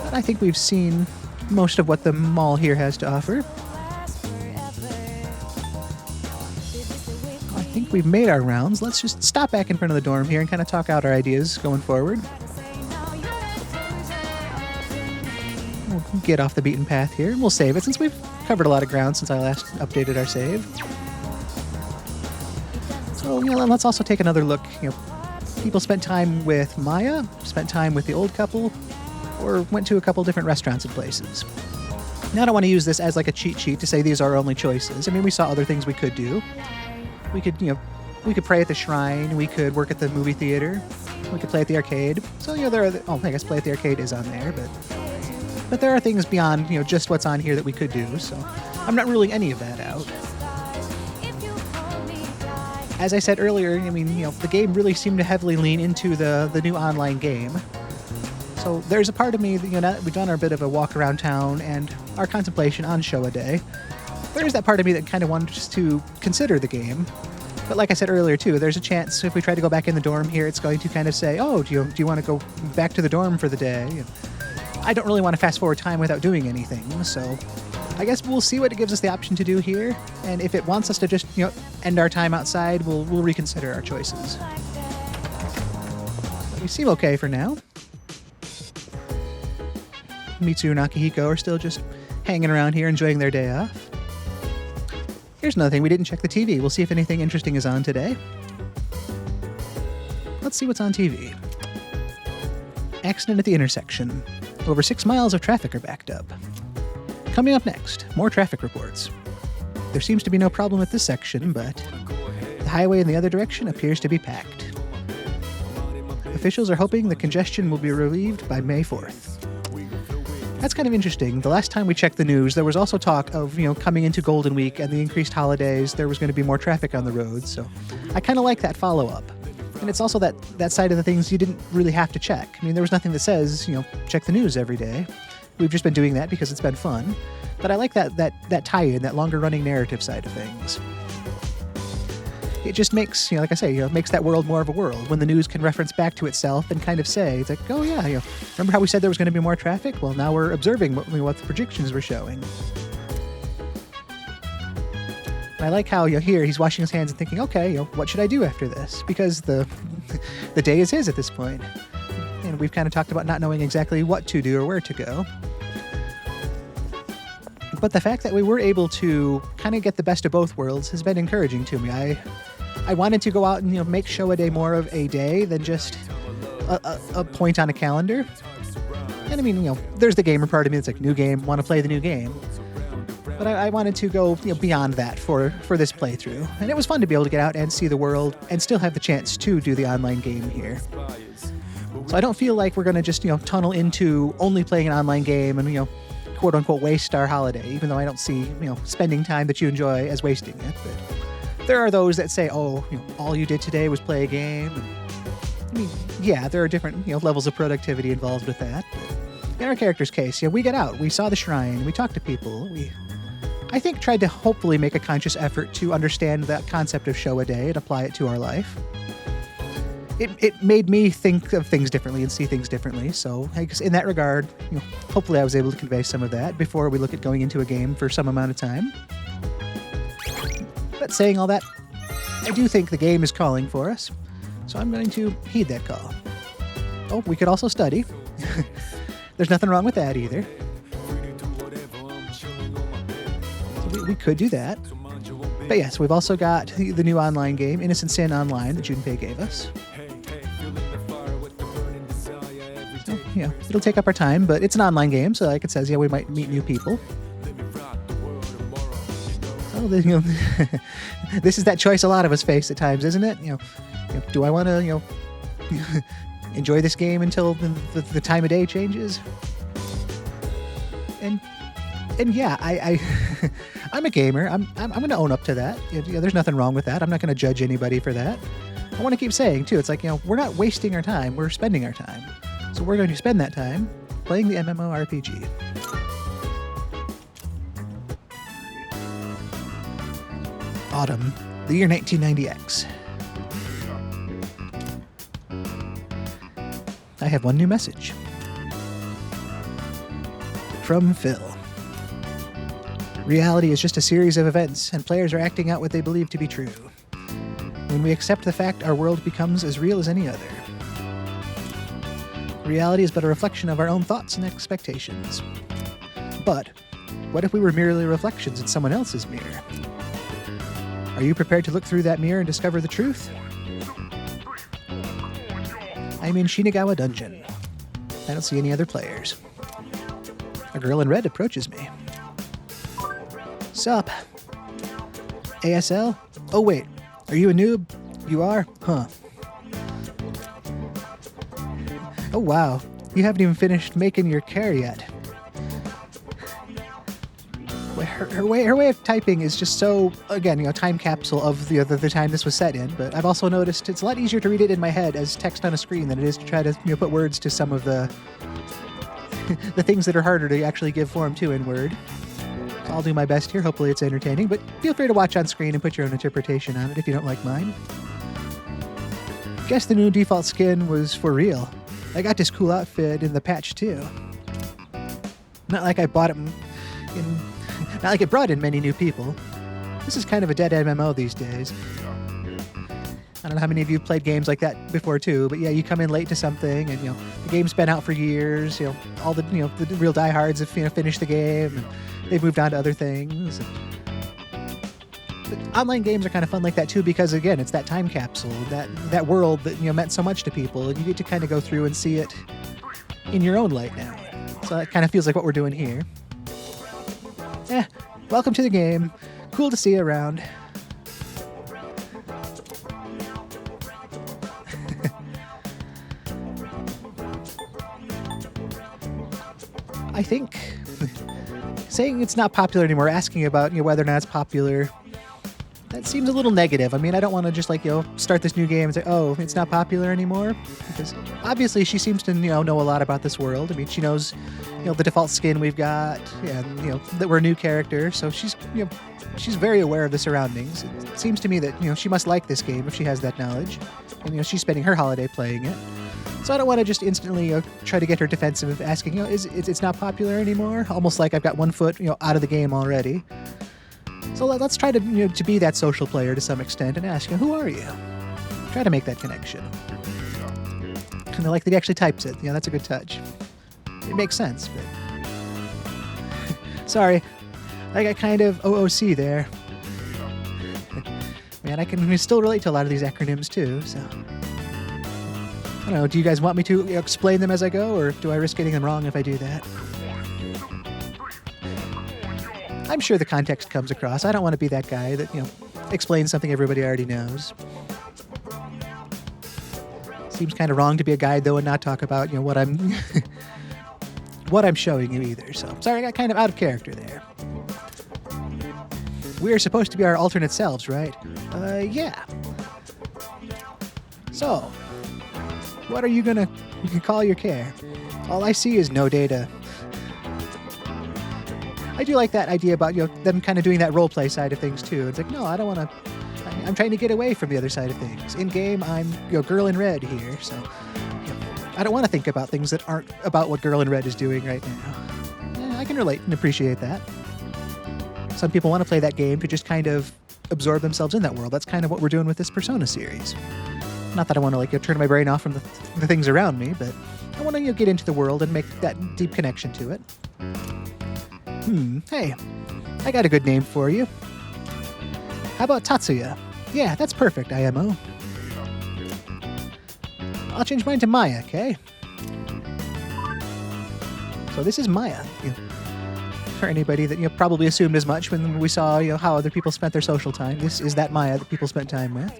Speaker 1: But I think we've seen most of what the mall here has to offer. I think we've made our rounds. Let's just stop back in front of the dorm here and kind of talk out our ideas going forward. We'll get off the beaten path here, and we'll save it since we've covered a lot of ground since I last updated our save. So, let's also take another look. People spent time with Maya, spent time with the old couple, or went to a couple different restaurants and places. Now, I don't want to use this as like a cheat sheet to say these are our only choices. We saw other things we could do. We could, we could pray at the shrine. We could work at the movie theater. We could play at the arcade. So, there are, I guess play at the arcade is on there, but there are things beyond, just what's on here that we could do. So I'm not ruling any of that out. As I said earlier, the game really seemed to heavily lean into the new online game. So there's a part of me that, we've done our bit of a walk around town and our contemplation on Showa Day. There's that part of me that kind of wanted just to consider the game. But like I said earlier, too, there's a chance if we try to go back in the dorm here, it's going to kind of say, oh, do you want to go back to the dorm for the day? And I don't really want to fast forward time without doing anything, so I guess we'll see what it gives us the option to do here. And if it wants us to just, end our time outside, we'll reconsider our choices. But we seem okay for now. Mitsuru and Akihiko are still just hanging around here, enjoying their day off. Here's another thing, we didn't check the TV. We'll see if anything interesting is on today. Let's see what's on TV. Accident at the intersection. Over 6 miles of traffic are backed up. Coming up next, more traffic reports. There seems to be no problem at this section, but the highway in the other direction appears to be packed. Officials are hoping the congestion will be relieved by May 4th. That's kind of interesting. The last time we checked the news, there was also talk of, coming into Golden Week and the increased holidays, there was going to be more traffic on the roads. So I kind of like that follow-up. And it's also that side of the things you didn't really have to check. There was nothing that says, check the news every day. we've just been doing that because it's been fun. But I like that tie-in, that longer-running narrative side of things. It just makes, like I say, makes that world more of a world when the news can reference back to itself and kind of say, it's like, oh yeah, remember how we said there was going to be more traffic? Well, now we're observing what the predictions were showing. And I like how here he's washing his hands and thinking, okay, what should I do after this? Because the day is his at this point. And we've kind of talked about not knowing exactly what to do or where to go. But the fact that we were able to kind of get the best of both worlds has been encouraging to me. I wanted to go out and make Showa Day more of a day than just a point on a calendar. And I mean, there's the gamer part of me that's like, new game, want to play the new game. But I wanted to go beyond that for this playthrough. And it was fun to be able to get out and see the world and still have the chance to do the online game here. So I don't feel like we're going to just, tunnel into only playing an online game and, quote unquote, waste our holiday, even though I don't see, spending time that you enjoy as wasting it. But there are those that say, oh, all you did today was play a game. And, I mean, yeah, there are different, levels of productivity involved with that. But in our character's case, we get out, we saw the shrine, we talked to people, I think, tried to hopefully make a conscious effort to understand that concept of Showa Day and apply it to our life. It made me think of things differently and see things differently. So I guess in that regard, hopefully I was able to convey some of that before we look at going into a game for some amount of time. But saying all that, I do think the game is calling for us. So I'm going to heed that call. Oh, we could also study. There's nothing wrong with that either. So we could do that. But yes, we've also got the new online game, Innocent Sin Online, that Junpei gave us. So, it'll take up our time, but it's an online game, so like it says, we might meet new people. So, this is that choice a lot of us face at times, isn't it? Do I want to, enjoy this game until the time of day changes? And yeah, I'm a gamer. I'm going to own up to that. There's nothing wrong with that. I'm not going to judge anybody for that. I want to keep saying, too, it's like, we're not wasting our time. We're spending our time. So we're going to spend that time playing the MMORPG. Autumn, the year 1990X. I have one new message. From Phil. Reality is just a series of events, and players are acting out what they believe to be true. When we accept the fact, our world becomes as real as any other. Reality is but a reflection of our own thoughts and expectations. But what if we were merely reflections in someone else's mirror? Are you prepared to look through that mirror and discover the truth? I'm in Shinagawa Dungeon. I don't see any other players. A girl in red approaches me. Sup? ASL? Oh wait, are you a noob? You are? Huh. Oh wow, you haven't even finished making your chariot. Her way of typing is just so, again, time capsule of the time this was set in, but I've also noticed it's a lot easier to read it in my head as text on a screen than it is to try to put words to some of the the things that are harder to actually give form to in Word. So I'll do my best here, hopefully it's entertaining, but feel free to watch on screen and put your own interpretation on it if you don't like mine. Guess the new default skin was for real. I got this cool outfit in the patch too. Not like I bought it not like it brought in many new people. This is kind of a dead MMO these days. I don't know how many of you played games like that before too, but yeah, you come in late to something and the game's been out for years, all the the real diehards have finished the game and they've moved on to other things. But online games are kind of fun like that too because again, it's that time capsule, that world that meant so much to people, and you get to kind of go through and see it in your own light now. So that kind of feels like what we're doing here. Welcome to the game. Cool to see you around. I think saying it's not popular anymore, asking about whether or not it's popular, that seems a little negative. I mean, I don't want to just start this new game and say, oh, it's not popular anymore, because obviously she seems to know a lot about this world. I mean, she knows the default skin we've got, and that we're a new character, so she's she's very aware of the surroundings. It seems to me that she must like this game if she has that knowledge, and she's spending her holiday playing it. So I don't want to just instantly try to get her defensive, asking it's not popular anymore, almost like I've got one foot out of the game already. So let's try to be that social player to some extent and ask who are you? Try to make that connection. And I like that he actually types it. That's a good touch. It makes sense, but sorry, I got kind of OOC there. Man, I can still relate to a lot of these acronyms too, so I don't know, do you guys want me to explain them as I go, or do I risk getting them wrong if I do that? I'm sure the context comes across. I don't want to be that guy that, explains something everybody already knows. Seems kind of wrong to be a guide, though, and not talk about, what I'm what I'm showing you either. So, sorry, I got kind of out of character there. We're supposed to be our alternate selves, right? Yeah. So, what are you can call your care? All I see is no data. I do like that idea about, them kind of doing that role-play side of things, too. It's like, no, I don't want to... I'm trying to get away from the other side of things. In-game, I'm, girl in red here, so... I don't want to think about things that aren't about what Girl in Red is doing right now. Yeah, I can relate and appreciate that. Some people want to play that game to just kind of absorb themselves in that world. That's kind of what we're doing with this Persona series. Not that I want to turn my brain off from the things around me, but I want to get into the world and make that deep connection to it. Hey, I got a good name for you. How about Tatsuya? Yeah, that's perfect, IMO. I'll change mine to Maya, okay? So this is Maya. For anybody that probably assumed as much when we saw how other people spent their social time. This is that Maya that people spent time with.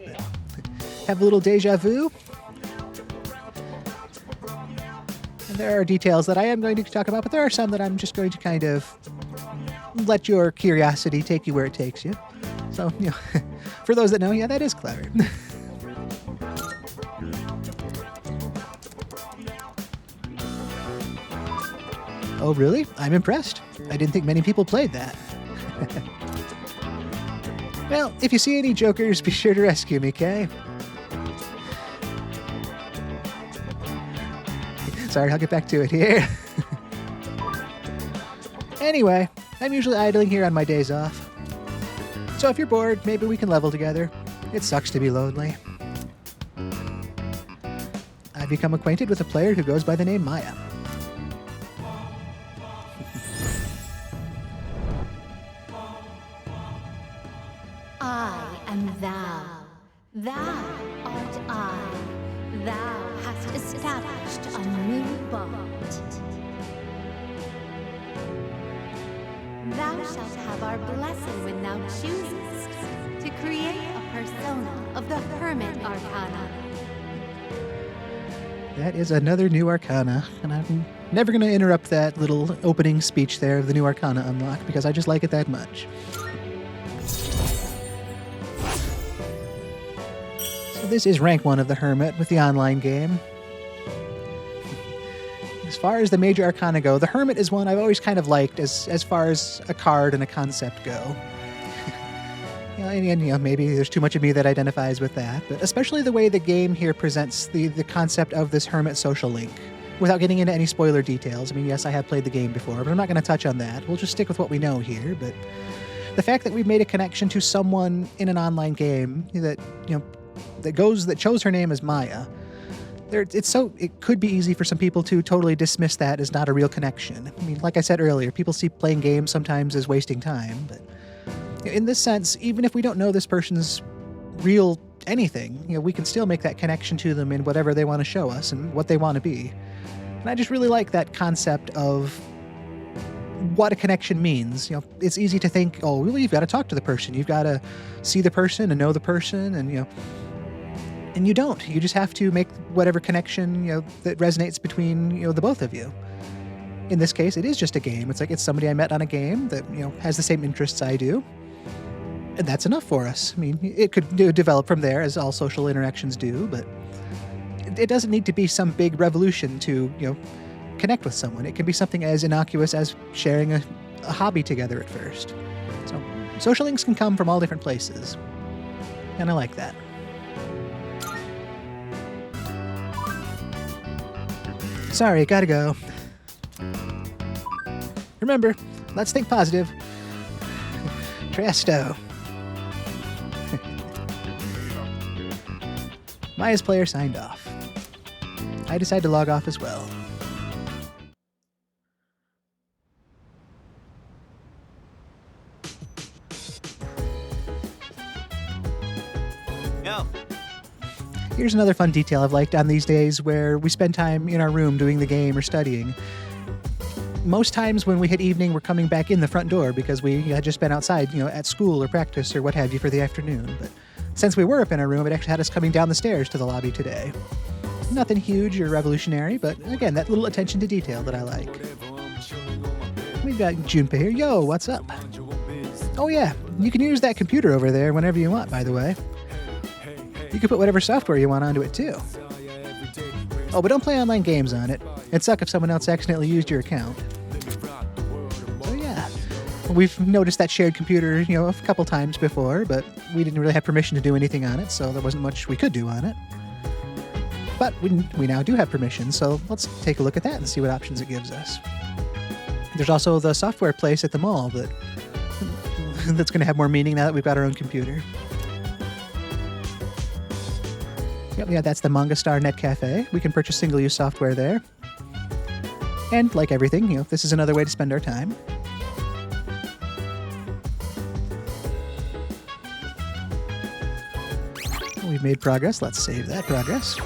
Speaker 1: But have a little deja vu. And there are details that I am going to talk about, but there are some that I'm just going to kind of let your curiosity take you where it takes you. So, for those that know, yeah, that is clever. Oh, really? I'm impressed. I didn't think many people played that. Well, if you see any jokers, be sure to rescue me, okay? Sorry, I'll get back to it here. Anyway, I'm usually idling here on my days off. So if you're bored, maybe we can level together. It sucks to be lonely. I've become acquainted with a player who goes by the name Maya.
Speaker 3: I am thou. Thou art I. Thou hast established a new bond. Thou shalt have our blessing when thou choosest to create a persona of the Hermit Arcana.
Speaker 1: That is another new Arcana, and I'm never going to interrupt that little opening speech there of the new Arcana unlock because I just like it that much. So this is rank 1 of the Hermit with the online game. As far as the major Arcana go, the Hermit is one I've always kind of liked as far as a card and a concept go. And maybe there's too much of me that identifies with that, but especially the way the game here presents the concept of this Hermit social link. Without getting into any spoiler details, I mean, yes, I have played the game before, but I'm not going to touch on that. We'll just stick with what we know here, but the fact that we've made a connection to someone in an online game that chose her name as Maya, it could be easy for some people to totally dismiss that as not a real connection. I mean, like I said earlier, people see playing games sometimes as wasting time, but in this sense, even if we don't know this person's real anything, we can still make that connection to them in whatever they want to show us and what they want to be. And I just really like that concept of what a connection means. It's easy to think, oh, well, you've got to talk to the person. You've got to see the person and know the person, and you don't. You just have to make whatever connection, that resonates between, the both of you. In this case, it is just a game. It's like it's somebody I met on a game that, has the same interests I do. And that's enough for us. I mean, it could develop from there, as all social interactions do, but it doesn't need to be some big revolution to, connect with someone. It can be something as innocuous as sharing a hobby together at first. So social links can come from all different places. And I like that. Sorry, gotta go. Remember, let's think positive. Tresto. Maya's player signed off. I decide to log off as well.
Speaker 2: Yo.
Speaker 1: Here's another fun detail I've liked on these days where we spend time in our room doing the game or studying. Most times when we hit evening, we're coming back in the front door because we had just been outside, at school or practice or what have you for the afternoon. But since we were up in our room, it actually had us coming down the stairs to the lobby today. Nothing huge or revolutionary, but again, that little attention to detail that I like. We've got Junpei here. Yo, what's up? Oh yeah, you can use that computer over there whenever you want, by the way. You can put whatever software you want onto it, too. Oh, but don't play online games on it. It'd suck if someone else accidentally used your account. So yeah, we've noticed that shared computer, a couple times before, but we didn't really have permission to do anything on it, so there wasn't much we could do on it. But we now do have permission, so let's take a look at that and see what options it gives us. There's also the software place at the mall that's going to have more meaning now that we've got our own computer. Yep, yeah, that's the Manga Star Net Cafe. We can purchase single-use software there. And like everything, this is another way to spend our time. We've made progress. Let's save that progress.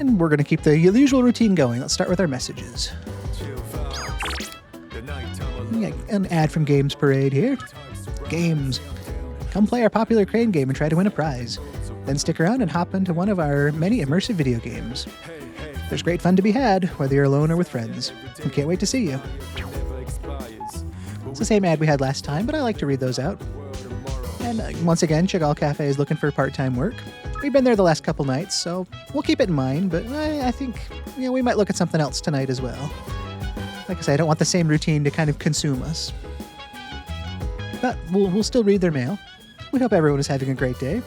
Speaker 1: And we're going to keep the usual routine going. Let's start with our messages. Yeah, an ad from Games Parade here. Games. Come play our popular crane game and try to win a prize. Then stick around and hop into one of our many immersive video games. There's great fun to be had, whether you're alone or with friends. We can't wait to see you. It's the same ad we had last time, but I like to read those out. And once again, Chagall Cafe is looking for part-time work. We've been there the last couple nights, so we'll keep it in mind, but I think we might look at something else tonight as well. Like I say, I don't want the same routine to kind of consume us. But we'll still read their mail. We hope everyone is having a great day.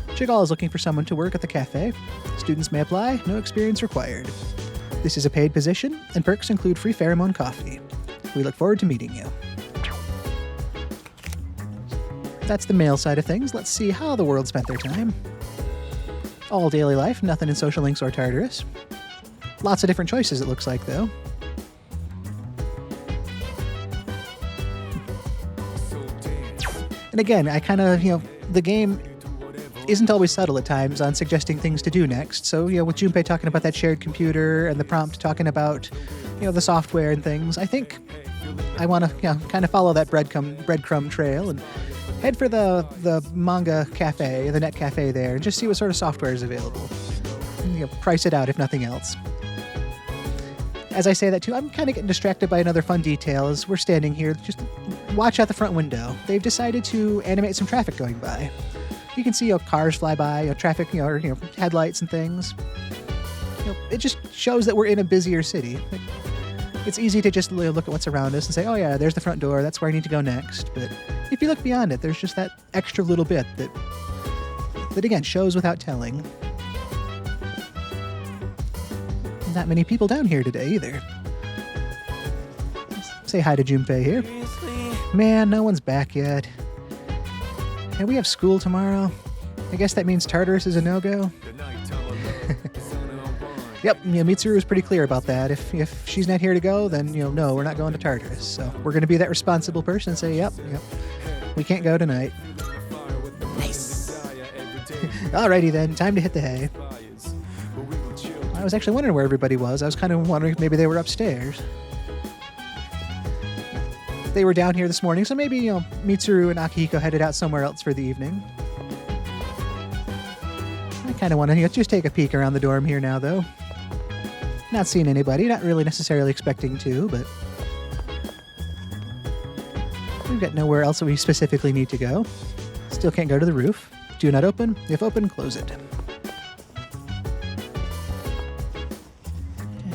Speaker 1: Chagall is looking for someone to work at the cafe. Students may apply, no experience required. This is a paid position, and perks include free pheromone coffee. We look forward to meeting you. That's the mail side of things. Let's see how the world spent their time. All daily life, nothing in social links or Tartarus. Lots of different choices, it looks like, though. And again, I kind of, the game isn't always subtle at times on suggesting things to do next. So, with Junpei talking about that shared computer and the prompt talking about, the software and things, I think I want to, kind of follow that breadcrumb trail and head for the manga cafe, the net cafe there, and just see what sort of software is available. And, price it out if nothing else. As I say that too, I'm kind of getting distracted by another fun detail as we're standing here. Just watch out the front window. They've decided to animate some traffic going by. You can see cars fly by, traffic, headlights and things. It just shows that we're in a busier city. It's easy to just look at what's around us and say, oh yeah, there's the front door, that's where I need to go next. But if you look beyond it, there's just that extra little bit that again, shows without telling. Not many people down here today either. Say hi to Junpei here. Man, no one's back yet. And we have school tomorrow. I guess that means Tartarus is a no-go. Yep, Mitsuru is pretty clear about that. If she's not here to go, then, no, we're not going to Tartarus. So we're going to be that responsible person and say, yep, we can't go tonight. Nice. Alrighty then, time to hit the hay. I was actually wondering where everybody was. I was kind of wondering if maybe they were upstairs. They were down here this morning, so maybe, Mitsuru and Akihiko headed out somewhere else for the evening. I kind of want to just take a peek around the dorm here now, though. Not seeing anybody, not really necessarily expecting to, but we've got nowhere else that we specifically need to go. Still can't go to the roof. Do not open. If open, close it.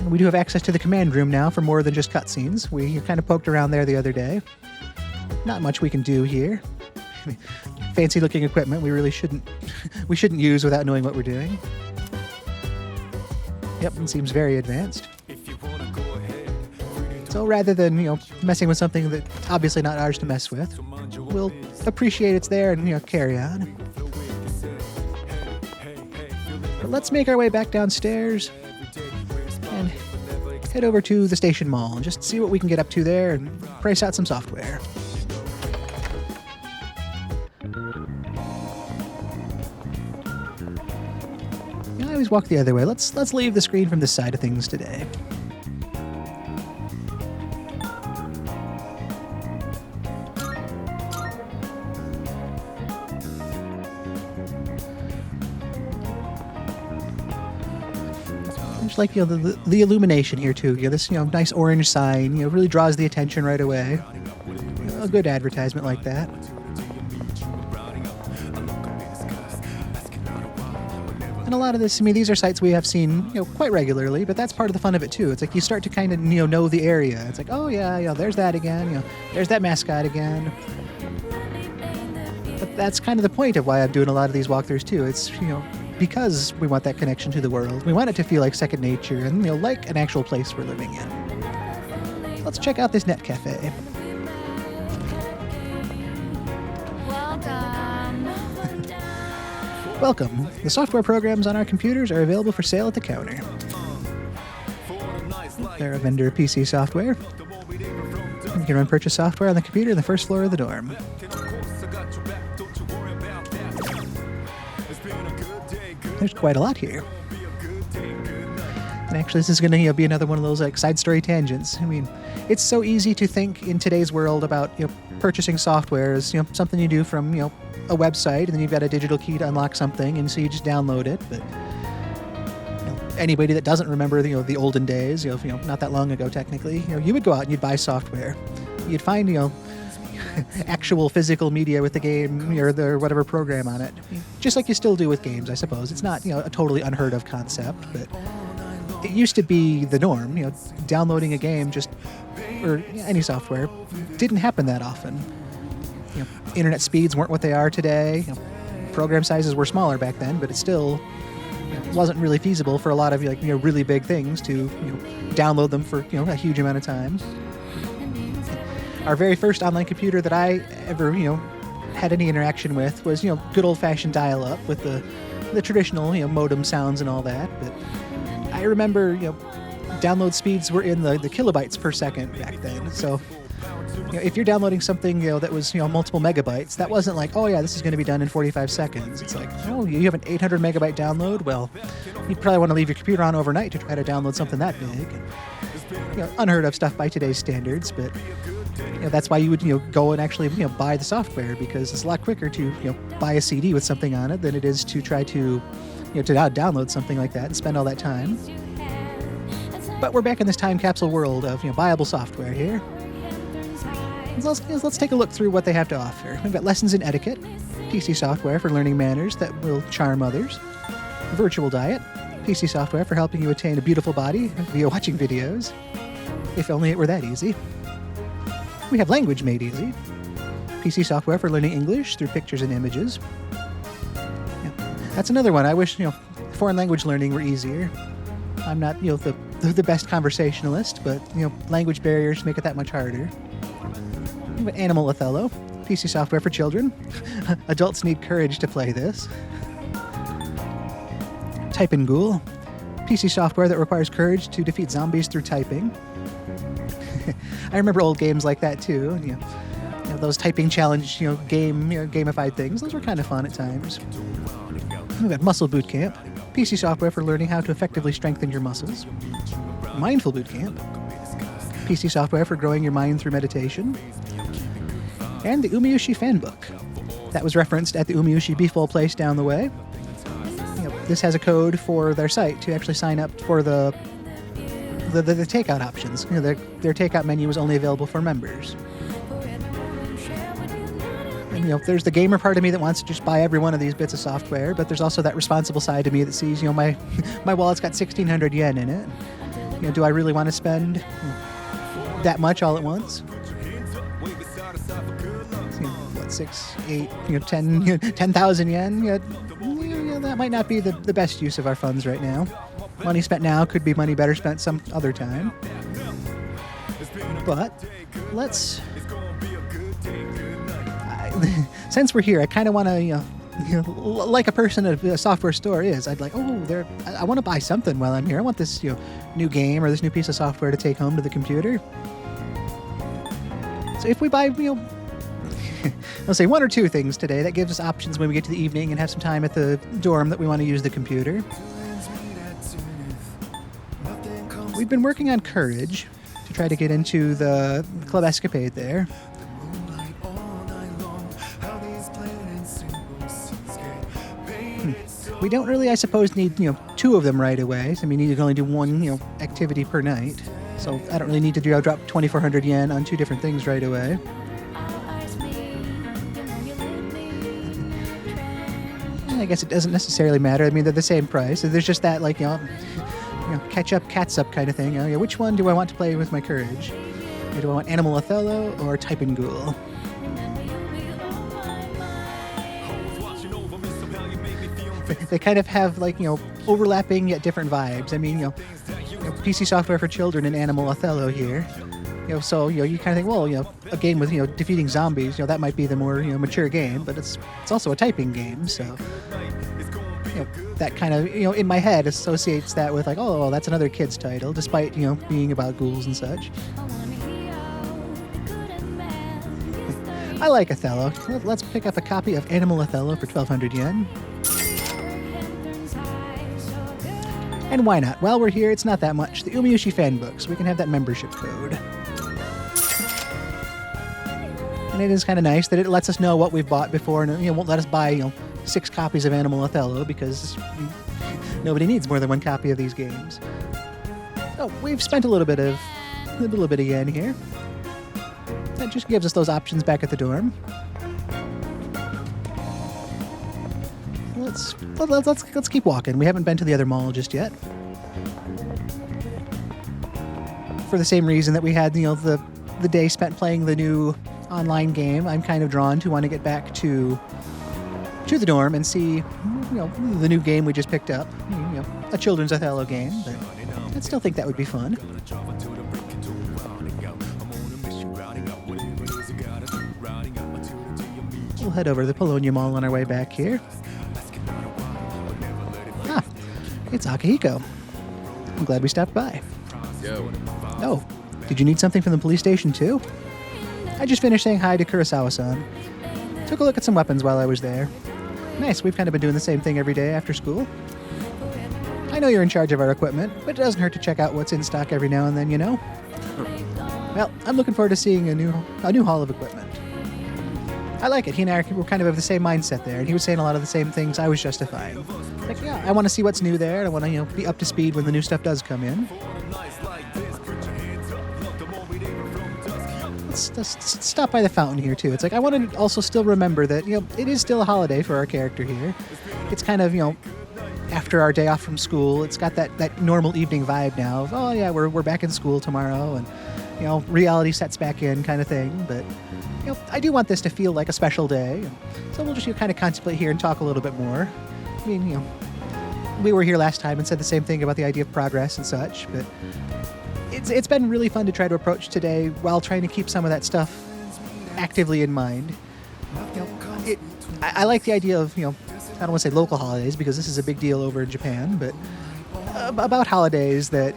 Speaker 1: We do have access to the command room now for more than just cutscenes. We kind of poked around there the other day. Not much we can do here. Fancy looking equipment we really shouldn't use without knowing what we're doing. Yep, it seems very advanced. So rather than, messing with something that's obviously not ours to mess with, we'll appreciate it's there and, carry on. But let's make our way back downstairs and head over to the station mall and just see what we can get up to there and price out some software. I always walk the other way. Let's leave the screen from this side of things today. Just like the illumination here too. This nice orange sign really draws the attention right away. A good advertisement like that. And a lot of this, these are sites we have seen, quite regularly, but that's part of the fun of it too. It's like you start to kind of, know the area. It's like, oh yeah, there's that again, there's that mascot again. But that's kind of the point of why I'm doing a lot of these walkthroughs too. It's, because we want that connection to the world. We want it to feel like second nature and, like an actual place we're living in. Let's check out this net cafe. Welcome. The software programs on our computers are available for sale at the counter. They're a vendor of PC software. You can run purchase software on the computer on the first floor of the dorm. There's quite a lot here. And actually, this is going to be another one of those side story tangents. It's so easy to think in today's world about purchasing software as something you do from a website, and then you've got a digital key to unlock something, and so you just download it. But anybody that doesn't remember the olden days, not that long ago technically, you would go out and you'd buy software. You'd find actual physical media with the game or whatever program on it, just like you still do with games, I suppose. It's not a totally unheard of concept, but it used to be the norm. Downloading a game or any software didn't happen that often. Internet speeds weren't what they are today. Program sizes were smaller back then, but it still wasn't really feasible for a lot of really big things to download them for a huge amount of time. Our very first online computer that I ever had any interaction with was good old-fashioned dial-up with the traditional modem sounds and all that. But I remember download speeds were in the kilobytes per second back then. So if you're downloading something that was multiple megabytes, that wasn't like, oh yeah, this is going to be done in 45 seconds. It's like, oh, you have an 800 megabyte download? Well, you'd probably want to leave your computer on overnight to try to download something that big. Unheard of stuff by today's standards, but that's why you would go and actually buy the software, because it's a lot quicker to buy a CD with something on it than it is to try to download something like that and spend all that time. But we're back in this time capsule world of buyable software here. Let's take a look through what they have to offer. We've got lessons in etiquette, PC software for learning manners that will charm others, virtual diet, PC software for helping you attain a beautiful body via watching videos. If only it were that easy. We have language made easy, PC software for learning English through pictures and images. That's another one. I wish foreign language learning were easier. I'm not the best conversationalist, but language barriers make it that much harder. Animal Othello, PC software for children. Adults need courage to play this. Type and Ghoul, PC software that requires courage to defeat zombies through typing. I remember old games like that too. Those typing challenge, gamified things. Those were kind of fun at times. We've got Muscle Boot Camp, PC software for learning how to effectively strengthen your muscles. Mindful Boot Camp, PC software for growing your mind through meditation. And the Umiushi fan book. That was referenced at the Umiushi Beef Bowl place down the way. This has a code for their site to actually sign up for the takeout options. Their takeout menu is only available for members. And there's the gamer part of me that wants to just buy every one of these bits of software, but there's also that responsible side to me that sees, my wallet's got 1,600 yen in it. do I really want to spend that much all at once? What, 6, 8, 10, 10,000 yen? That might not be the best use of our funds right now. Money spent now could be money better spent some other time. But let's... since we're here, I kind of want to, like a person at a software store is, I'd like, I want to buy something while I'm here. I want this, new game or this new piece of software to take home to the computer. So if we buy, I'll say 1 or 2 things today, that gives us options when we get to the evening and have some time at the dorm that we want to use the computer. We've been working on Courage to try to get into the Club Escapade there. We don't really, I suppose, need, 2 of them right away. So, you can only do 1, activity per night. So I don't really need to drop 2,400 yen on 2 different things right away. I guess it doesn't necessarily matter. They're the same price. So there's just that, ketchup, catsup kind of thing. Which one do I want to play with my Courage? Do I want Animal Othello or Type and Ghoul? They kind of have overlapping yet different vibes. PC software for children and Animal Othello here. So you kind of think, well, a game with defeating zombies, that might be the more mature game, but it's also a typing game. So that kind of in my head associates that with that's another kid's title, despite being about ghouls and such. I like Othello. Let's pick up a copy of Animal Othello for 1,200 yen. And why not? While we're here, it's not that much. The Umayushi fan books. We can have that membership code. And it is kind of nice that it lets us know what we've bought before, and won't let us buy 6 copies of Animal Othello because nobody needs more than 1 copy of these games. So we've spent a little bit of yen here. That just gives us those options back at the dorm. Let's keep walking. We haven't been to the other mall just yet. For the same reason that we had, the day spent playing the new online game, I'm kind of drawn to want to get back to the dorm and see, the new game we just picked up. A children's Othello game, but I still think that would be fun. We'll head over to the Polonia Mall on our way back here. It's Akihiko. I'm glad we stopped by.
Speaker 2: Yo.
Speaker 1: Oh, did you need something from the police station too? I just finished saying hi to Kurosawa-san. Took a look at some weapons while I was there. Nice, we've kind of been doing the same thing every day after school. I know you're in charge of our equipment, but it doesn't hurt to check out what's in stock every now and then, Well, I'm looking forward to seeing a new haul of equipment. I like it. He and I were kind of the same mindset there, and he was saying a lot of the same things I was justifying. I want to see what's new there, and I want to, be up to speed when the new stuff does come in. Let's stop by the fountain here, too. It's I want to also still remember that, it is still a holiday for our character here. It's kind of, after our day off from school, it's got that normal evening vibe now of, oh, yeah, we're back in school tomorrow, and, reality sets back in kind of thing, but... I do want this to feel like a special day. So we'll just kind of contemplate here and talk a little bit more. We were here last time and said the same thing about the idea of progress and such, but it's been really fun to try to approach today while trying to keep some of that stuff actively in mind. I like the idea of, I don't want to say local holidays because this is a big deal over in Japan, but about holidays that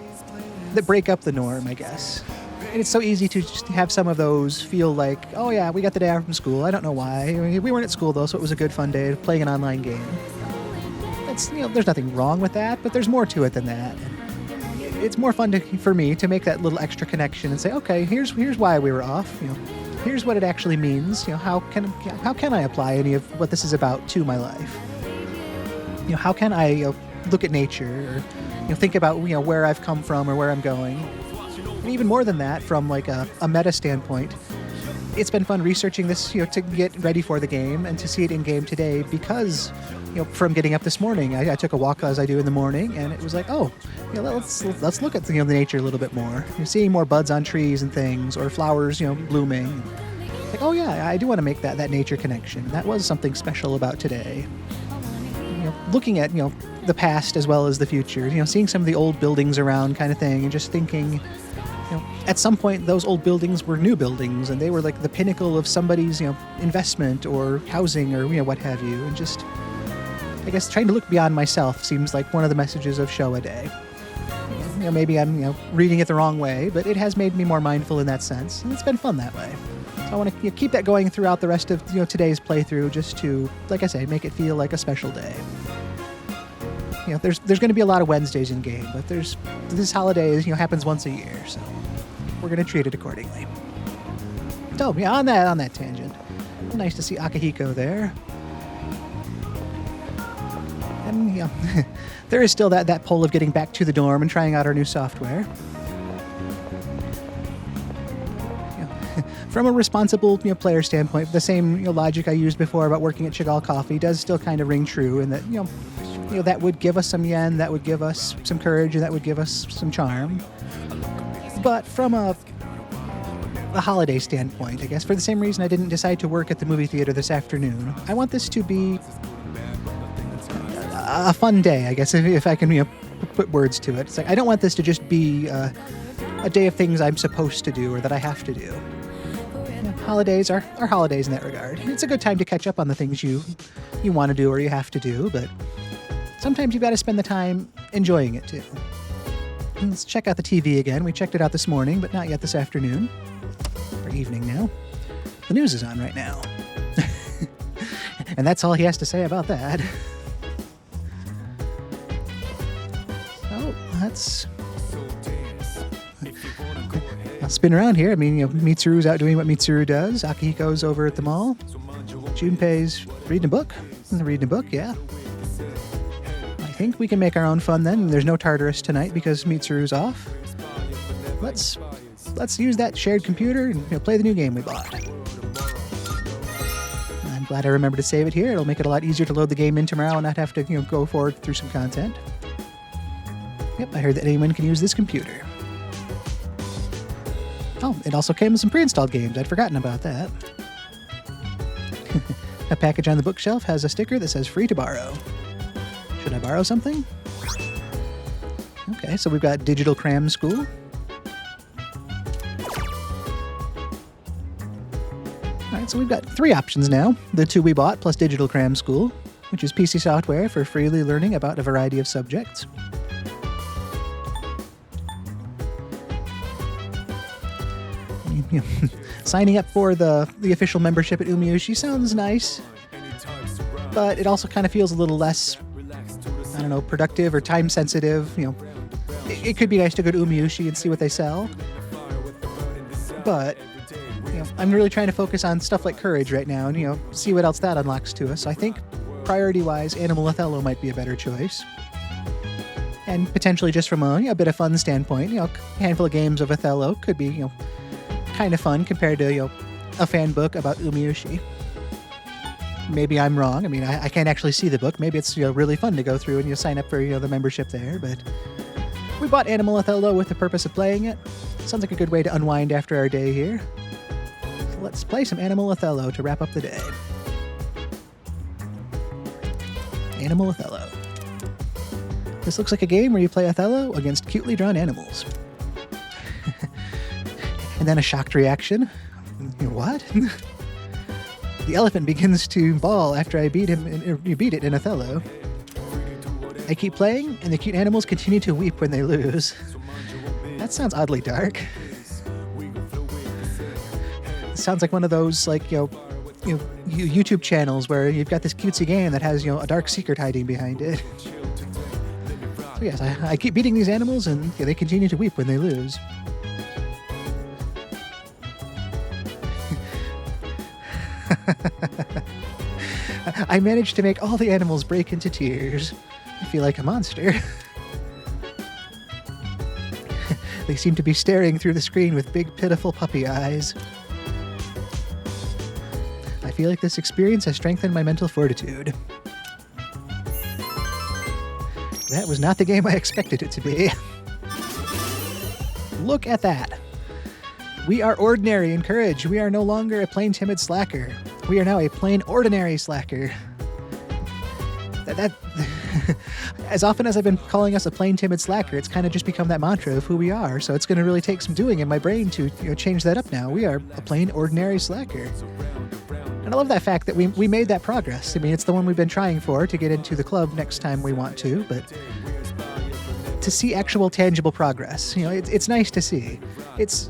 Speaker 1: break up the norm, I guess. And it's so easy to just have some of those feel like, oh yeah, we got the day off from school. I don't know why. We weren't at school though, so it was a good fun day playing an online game. That's there's nothing wrong with that, but there's more to it than that. It's more fun for me to make that little extra connection and say, okay, here's why we were off. Here's what it actually means. How can I apply any of what this is about to my life? How can I look at nature or think about where I've come from or where I'm going. And even more than that, from a meta standpoint, it's been fun researching this, to get ready for the game and to see it in game today because, from getting up this morning, I took a walk as I do in the morning, and it was like, oh, let's look at the nature a little bit more. You're seeing more buds on trees and things, or flowers, blooming. Like, oh yeah, I do want to make that nature connection. That was something special about today. Looking at the past as well as the future. Seeing some of the old buildings around, kind of thing, and just thinking. At some point, those old buildings were new buildings, and they were like the pinnacle of somebody's, investment or housing or, what have you. And just, I guess, trying to look beyond myself seems like one of the messages of Showa Day. Maybe I'm, reading it the wrong way, but it has made me more mindful in that sense, and it's been fun that way. So I want to keep that going throughout the rest of, today's playthrough, just to, like I say, make it feel like a special day. There's going to be a lot of Wednesdays in game, but this holiday happens once a year, so we're going to treat it accordingly. So yeah, on that tangent, nice to see Akihiko there, and there is still that pull of getting back to the dorm and trying out our new software. From a responsible player standpoint, the same logic I used before about working at Chagall Cafe does still kind of ring true, in that that would give us some yen, that would give us some courage, and that would give us some charm. But from a holiday standpoint, I guess, for the same reason I didn't decide to work at the movie theater this afternoon, I want this to be a fun day, I guess, if I can put words to it. It's like, I don't want this to just be a day of things I'm supposed to do or that I have to do. Holidays are holidays in that regard. It's a good time to catch up on the things you want to do or you have to do, but sometimes you've got to spend the time enjoying it too. Let's check out the TV again. We checked it out this morning, but not yet this afternoon. Or evening now. The news is on right now. And that's all he has to say about that. So, let's... I'll spin around here. I mean, Mitsuru's out doing what Mitsuru does. Akihiko's over at the mall. Junpei's reading a book. Reading a book, yeah. I think we can make our own fun then. There's no Tartarus tonight because Mitsuru's off. Let's use that shared computer and play the new game we bought. I'm glad I remembered to save it here. It'll make it a lot easier to load the game in tomorrow and not have to go forward through some content. Yep, I heard that anyone can use this computer. Oh, it also came with some pre-installed games. I'd forgotten about that. A package on the bookshelf has a sticker that says free to borrow. Should I borrow something? Okay, so we've got Digital Cram School. Alright, so we've got 3 options now. The 2 we bought plus Digital Cram School, which is PC software for freely learning about a variety of subjects. Signing up for the official membership at Umiushi sounds nice, but it also kind of feels a little less, I don't know, productive or time sensitive. It could be nice to go to Umiushi and see what they sell, but I'm really trying to focus on stuff like Courage right now and see what else that unlocks to us. So I think priority-wise, Animal Othello might be a better choice. And potentially just from a bit of fun standpoint, a handful of games of Othello could be, kind of fun compared to, a fan book about Umiushi. Maybe I'm wrong. I mean, I can't actually see the book. Maybe it's, really fun to go through and sign up for, the membership there, but we bought Animal Othello with the purpose of playing it. Sounds like a good way to unwind after our day here. So let's play some Animal Othello to wrap up the day. Animal Othello. This looks like a game where you play Othello against cutely drawn animals. And then a shocked reaction. What? The elephant begins to bawl after I beat him. You beat it in Othello. I keep playing, and the cute animals continue to weep when they lose. That sounds oddly dark. It sounds like one of those YouTube channels where you've got this cutesy game that has a dark secret hiding behind it. So yes, I keep beating these animals, and they continue to weep when they lose. I managed to make all the animals break into tears. I feel like a monster. They seem to be staring through the screen with big, pitiful puppy eyes. feel like this experience has strengthened my mental fortitude. That was not the game I expected it to be. Look at that. We are ordinary in courage. We are no longer a plain timid slacker. We are now a plain ordinary slacker. That as often as I've been calling us a plain timid slacker, it's kind of just become that mantra of who we are. So it's going to really take some doing in my brain to change that up now. We are a plain ordinary slacker. And I love that fact that we made that progress. I mean, it's the one we've been trying for to get into the club next time we want to, but to see actual tangible progress, it's nice to see. It's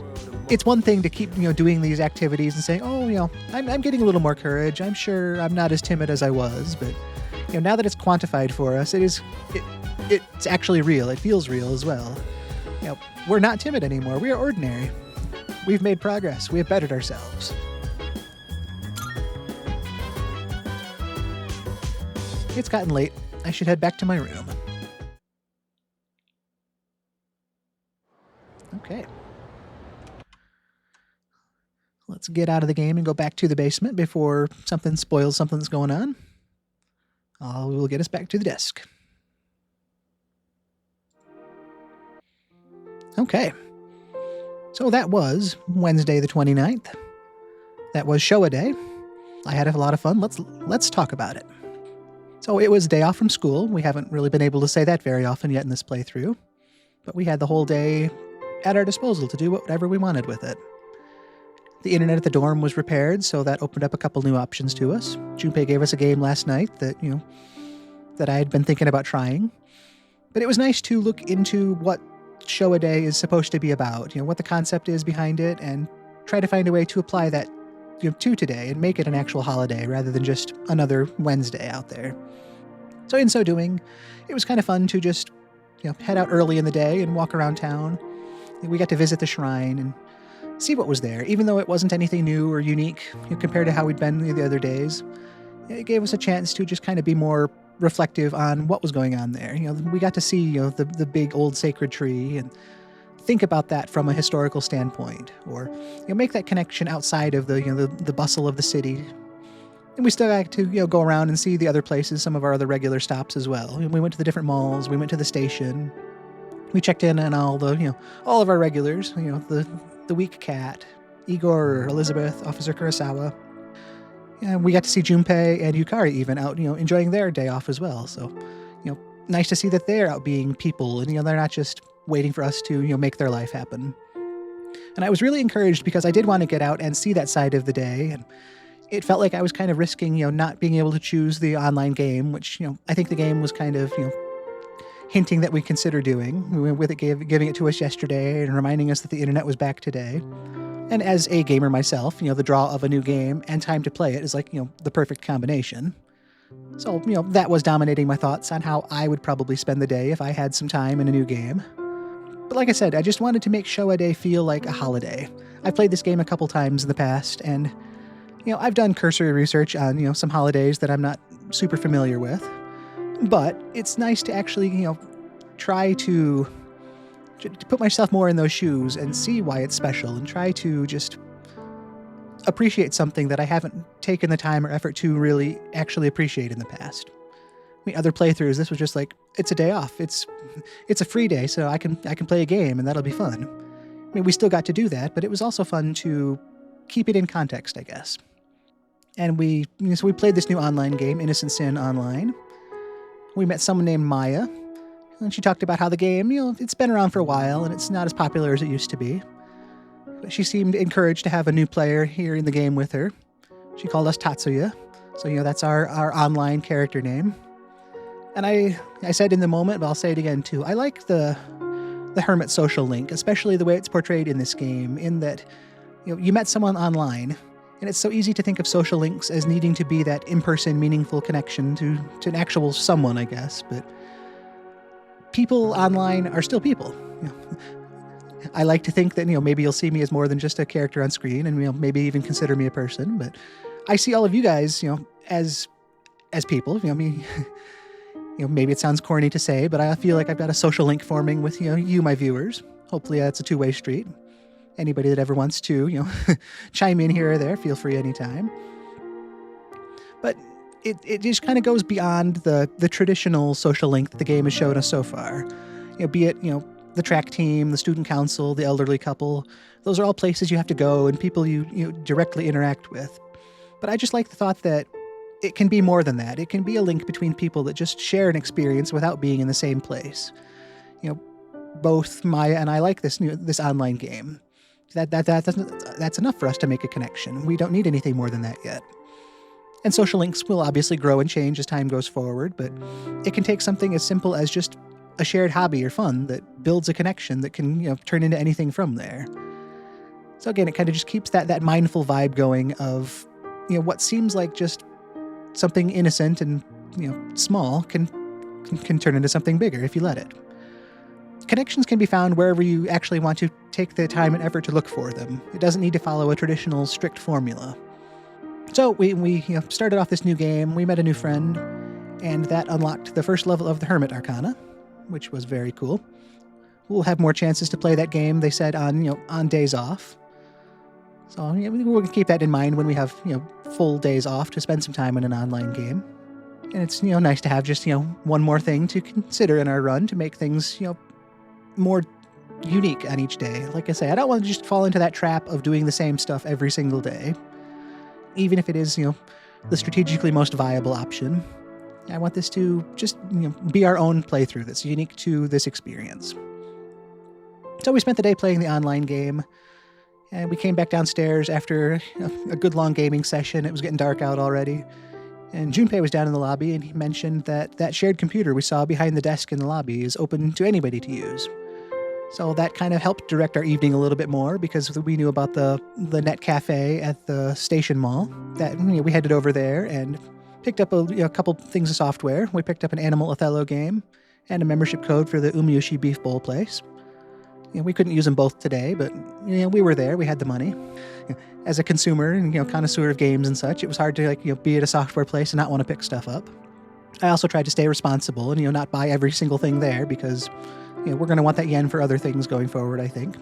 Speaker 1: one thing to keep, doing these activities and saying, oh, I'm getting a little more courage. I'm sure I'm not as timid as I was, but now that it's quantified for us, it's actually real. It feels real as well. We're not timid anymore. We are ordinary. We've made progress. We have bettered ourselves. It's gotten late. I should head back to my room. Okay. Let's get out of the game and go back to the basement before something spoils something that's going on. We will get us back to the desk. Okay. So that was Wednesday the 29th. That was Showa Day. I had a lot of fun. Let's talk about it. So it was a day off from school. We haven't really been able to say that very often yet in this playthrough. But we had the whole day at our disposal to do whatever we wanted with it. The internet at the dorm was repaired, so that opened up a couple new options to us. Junpei gave us a game last night that I had been thinking about trying. But it was nice to look into what Showa Day is supposed to be about, what the concept is behind it, and try to find a way to apply that to today and make it an actual holiday rather than just another Wednesday out there. So in so doing, it was kind of fun to just head out early in the day and walk around town. We got to visit the shrine and see what was there, even though it wasn't anything new or unique compared to how we'd been the other days. It gave us a chance to just kind of be more reflective on what was going on there. We got to see the big old sacred tree and think about that from a historical standpoint, or make that connection outside of the bustle of the city. And we still got to go around and see the other places, some of our other regular stops as well. We went to the different malls. We went to the station. We checked in on all of our regulars. The Weak Cat, Igor, Elizabeth, Officer Kurosawa. And we got to see Junpei and Yukari even out, enjoying their day off as well. So, nice to see that they're out being people and, they're not just waiting for us to, make their life happen. And I was really encouraged because I did want to get out and see that side of the day. And it felt like I was kind of risking, not being able to choose the online game, which, I think the game was kind of, hinting that we consider doing, with it giving it to us yesterday and reminding us that the internet was back today. And as a gamer myself, the draw of a new game and time to play it is like, the perfect combination. So, that was dominating my thoughts on how I would probably spend the day if I had some time in a new game. But like I said, I just wanted to make Showa Day feel like a holiday. I've played this game a couple times in the past, and, I've done cursory research on, some holidays that I'm not super familiar with. But it's nice to actually, try to put myself more in those shoes and see why it's special and try to just appreciate something that I haven't taken the time or effort to really actually appreciate in the past. I mean, other playthroughs, this was just like, it's a day off. It's a free day, so I can play a game and that'll be fun. I mean, we still got to do that, but it was also fun to keep it in context, I guess. And we played this new online game, Innocent Sin Online. We met someone named Maya, and she talked about how the game, it's been around for a while and it's not as popular as it used to be. But she seemed encouraged to have a new player here in the game with her. She called us Tatsuya, so that's our online character name. And I said in the moment, but I'll say it again too, I like the hermit social link, especially the way it's portrayed in this game, in that you met someone online. And it's so easy to think of social links as needing to be that in-person, meaningful connection to an actual someone, I guess. But people online are still people. I like to think that, maybe you'll see me as more than just a character on screen and, maybe even consider me a person. But I see all of you guys, as people. Maybe it sounds corny to say, but I feel like I've got a social link forming with, you, my viewers. Hopefully that's a two-way street. Anybody that ever wants to, chime in here or there, feel free anytime. But it just kind of goes beyond the traditional social link that the game has shown us so far. Be it, the track team, the student council, the elderly couple. Those are all places you have to go and people you directly interact with. But I just like the thought that it can be more than that. It can be a link between people that just share an experience without being in the same place. Both Maya and I like this online game. That's enough for us to make a connection. We don't need anything more than that yet. And social links will obviously grow and change as time goes forward, but it can take something as simple as just a shared hobby or fun that builds a connection that can, turn into anything from there. So again, it kind of just keeps that mindful vibe going of, what seems like just something innocent and, small can turn into something bigger if you let it. Connections can be found wherever you actually want to take the time and effort to look for them. It doesn't need to follow a traditional, strict formula. So we started off this new game, we met a new friend, and that unlocked the first level of the Hermit Arcana, which was very cool. We'll have more chances to play that game, they said, on days off. So we'll keep that in mind when we have, full days off to spend some time in an online game. And it's, nice to have just, one more thing to consider in our run to make things, more unique on each day. Like I say, I don't want to just fall into that trap of doing the same stuff every single day. Even if it is, the strategically most viable option. I want this to just, be our own playthrough that's unique to this experience. So we spent the day playing the online game, and we came back downstairs after a good long gaming session. It was getting dark out already. And Junpei was down in the lobby, and he mentioned that shared computer we saw behind the desk in the lobby is open to anybody to use. So that kind of helped direct our evening a little bit more because we knew about the net cafe at the station mall. That we headed over there and picked up a couple things of software. We picked up an Animal Othello game and a membership code for the Umiyushi Beef Bowl place. We couldn't use them both today, but we were there. We had the money. As a consumer and connoisseur of games and such, it was hard to be at a software place and not want to pick stuff up. I also tried to stay responsible and not buy every single thing there because we're going to want that yen for other things going forward, I think.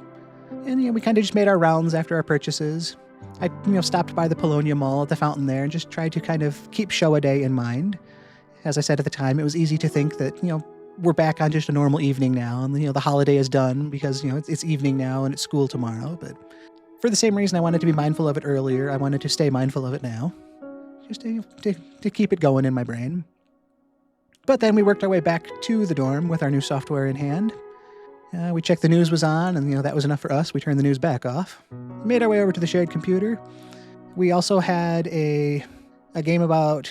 Speaker 1: And we kind of just made our rounds after our purchases. I stopped by the Polonia Mall at the fountain there and just tried to kind of keep Showa Day in mind. As I said at the time, it was easy to think that we're back on just a normal evening now, and the holiday is done because it's evening now and it's school tomorrow. But for the same reason I wanted to be mindful of it earlier, I wanted to stay mindful of it now, just to keep it going in my brain. But then we worked our way back to the dorm with our new software in hand. We checked the news was on, and that was enough for us. We turned the news back off. Made our way over to the shared computer. We also had a game about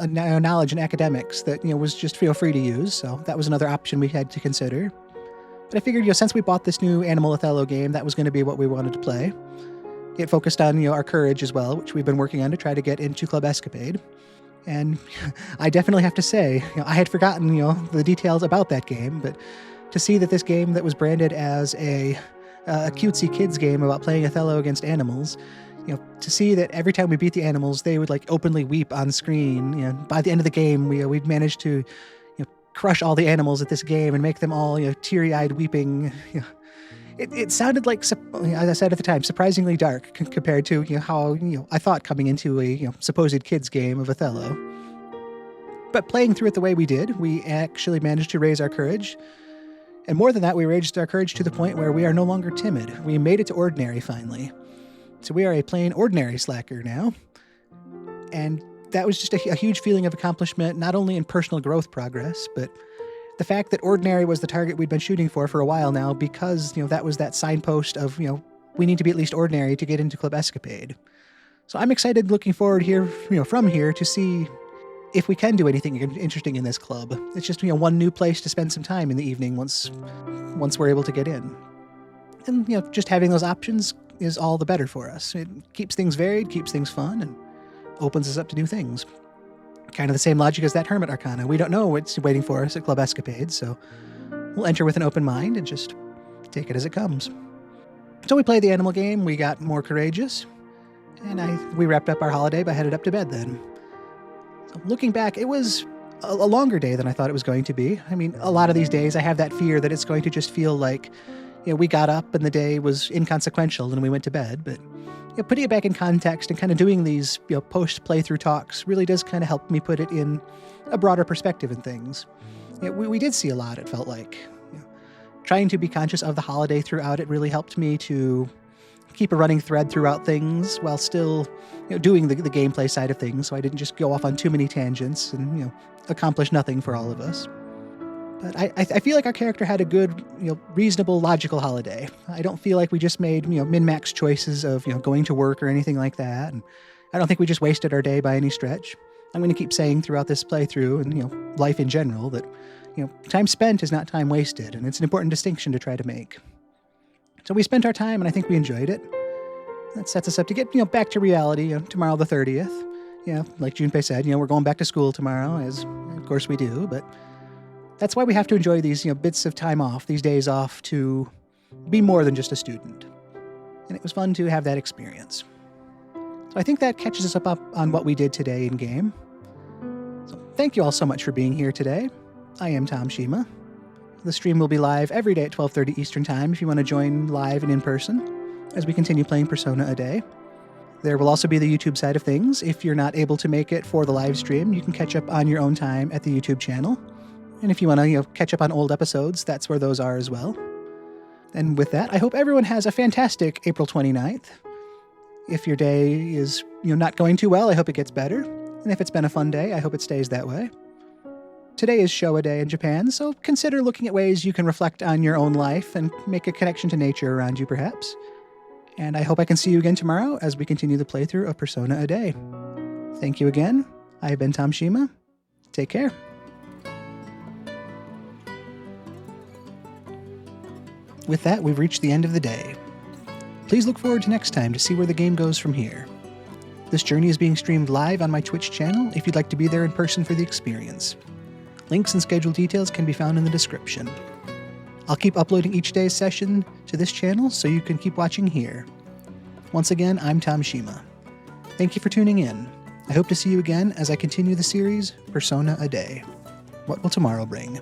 Speaker 1: knowledge and academics that was just free to use. So that was another option we had to consider. But I figured since we bought this new Animal Othello game, that was going to be what we wanted to play. It focused on our courage as well, which we've been working on to try to get into Club Escapade. And I definitely have to say, I had forgotten, the details about that game, but to see that this game that was branded as a cutesy kids game about playing Othello against animals, to see that every time we beat the animals, they would openly weep on screen. By the end of the game, we'd managed to crush all the animals at this game and make them all teary-eyed weeping. It sounded like, as I said at the time, surprisingly dark compared to how I thought coming into a supposed kids game of Othello. But playing through it the way we did, we actually managed to raise our courage. And more than that, we raised our courage to the point where we are no longer timid. We made it to ordinary finally. So we are a plain ordinary slacker now. And that was just a huge feeling of accomplishment, not only in personal growth progress, but the fact that ordinary was the target we'd been shooting for a while now because, that was that signpost of, we need to be at least ordinary to get into Club Escapade. So I'm excited looking forward here, from here to see if we can do anything interesting in this club. It's just, one new place to spend some time in the evening once we're able to get in. And, just having those options is all the better for us. It keeps things varied, keeps things fun, and opens us up to new things. Kind of the same logic as that Hermit Arcana. We don't know what's waiting for us at Club Escapade, so we'll enter with an open mind and just take it as it comes. So we played the animal game, we got more courageous, and we wrapped up our holiday by headed up to bed then. So looking back, it was a longer day than I thought it was going to be. I mean, a lot of these days I have that fear that it's going to just feel like, we got up and the day was inconsequential and we went to bed. But putting it back in context and kind of doing these post-playthrough talks really does kind of help me put it in a broader perspective in things. We did see a lot, it felt like. Trying to be conscious of the holiday throughout it really helped me to keep a running thread throughout things while still doing the gameplay side of things, so I didn't just go off on too many tangents and accomplish nothing for all of us. But I feel like our character had a good, reasonable, logical holiday. I don't feel like we just made, min-max choices of, going to work or anything like that. And I don't think we just wasted our day by any stretch. I'm going to keep saying throughout this playthrough and, life in general that, time spent is not time wasted. And it's an important distinction to try to make. So we spent our time and I think we enjoyed it. That sets us up to get, back to reality tomorrow the 30th. Like Junpei said, we're going back to school tomorrow, as of course we do, but that's why we have to enjoy these, bits of time off, these days off, to be more than just a student. And it was fun to have that experience. So I think that catches us up on what we did today in game. So thank you all so much for being here today. I am Tom Shima. The stream will be live every day at 12:30 Eastern Time if you want to join live and in person as we continue playing Persona a day. There will also be the YouTube side of things. If you're not able to make it for the live stream, you can catch up on your own time at the YouTube channel. And if you want to, catch up on old episodes, that's where those are as well. And with that, I hope everyone has a fantastic April 29th. If your day is, not going too well, I hope it gets better. And if it's been a fun day, I hope it stays that way. Today is Showa Day in Japan, so consider looking at ways you can reflect on your own life and make a connection to nature around you, perhaps. And I hope I can see you again tomorrow as we continue the playthrough of Persona a Day. Thank you again. I have been Tom Shima. Take care. With that, we've reached the end of the day. Please look forward to next time to see where the game goes from here. This journey is being streamed live on my Twitch channel if you'd like to be there in person for the experience. Links and schedule details can be found in the description. I'll keep uploading each day's session to this channel so you can keep watching here. Once again, I'm Tom Shima. Thank you for tuning in. I hope to see you again as I continue the series, Persona a Day. What will tomorrow bring?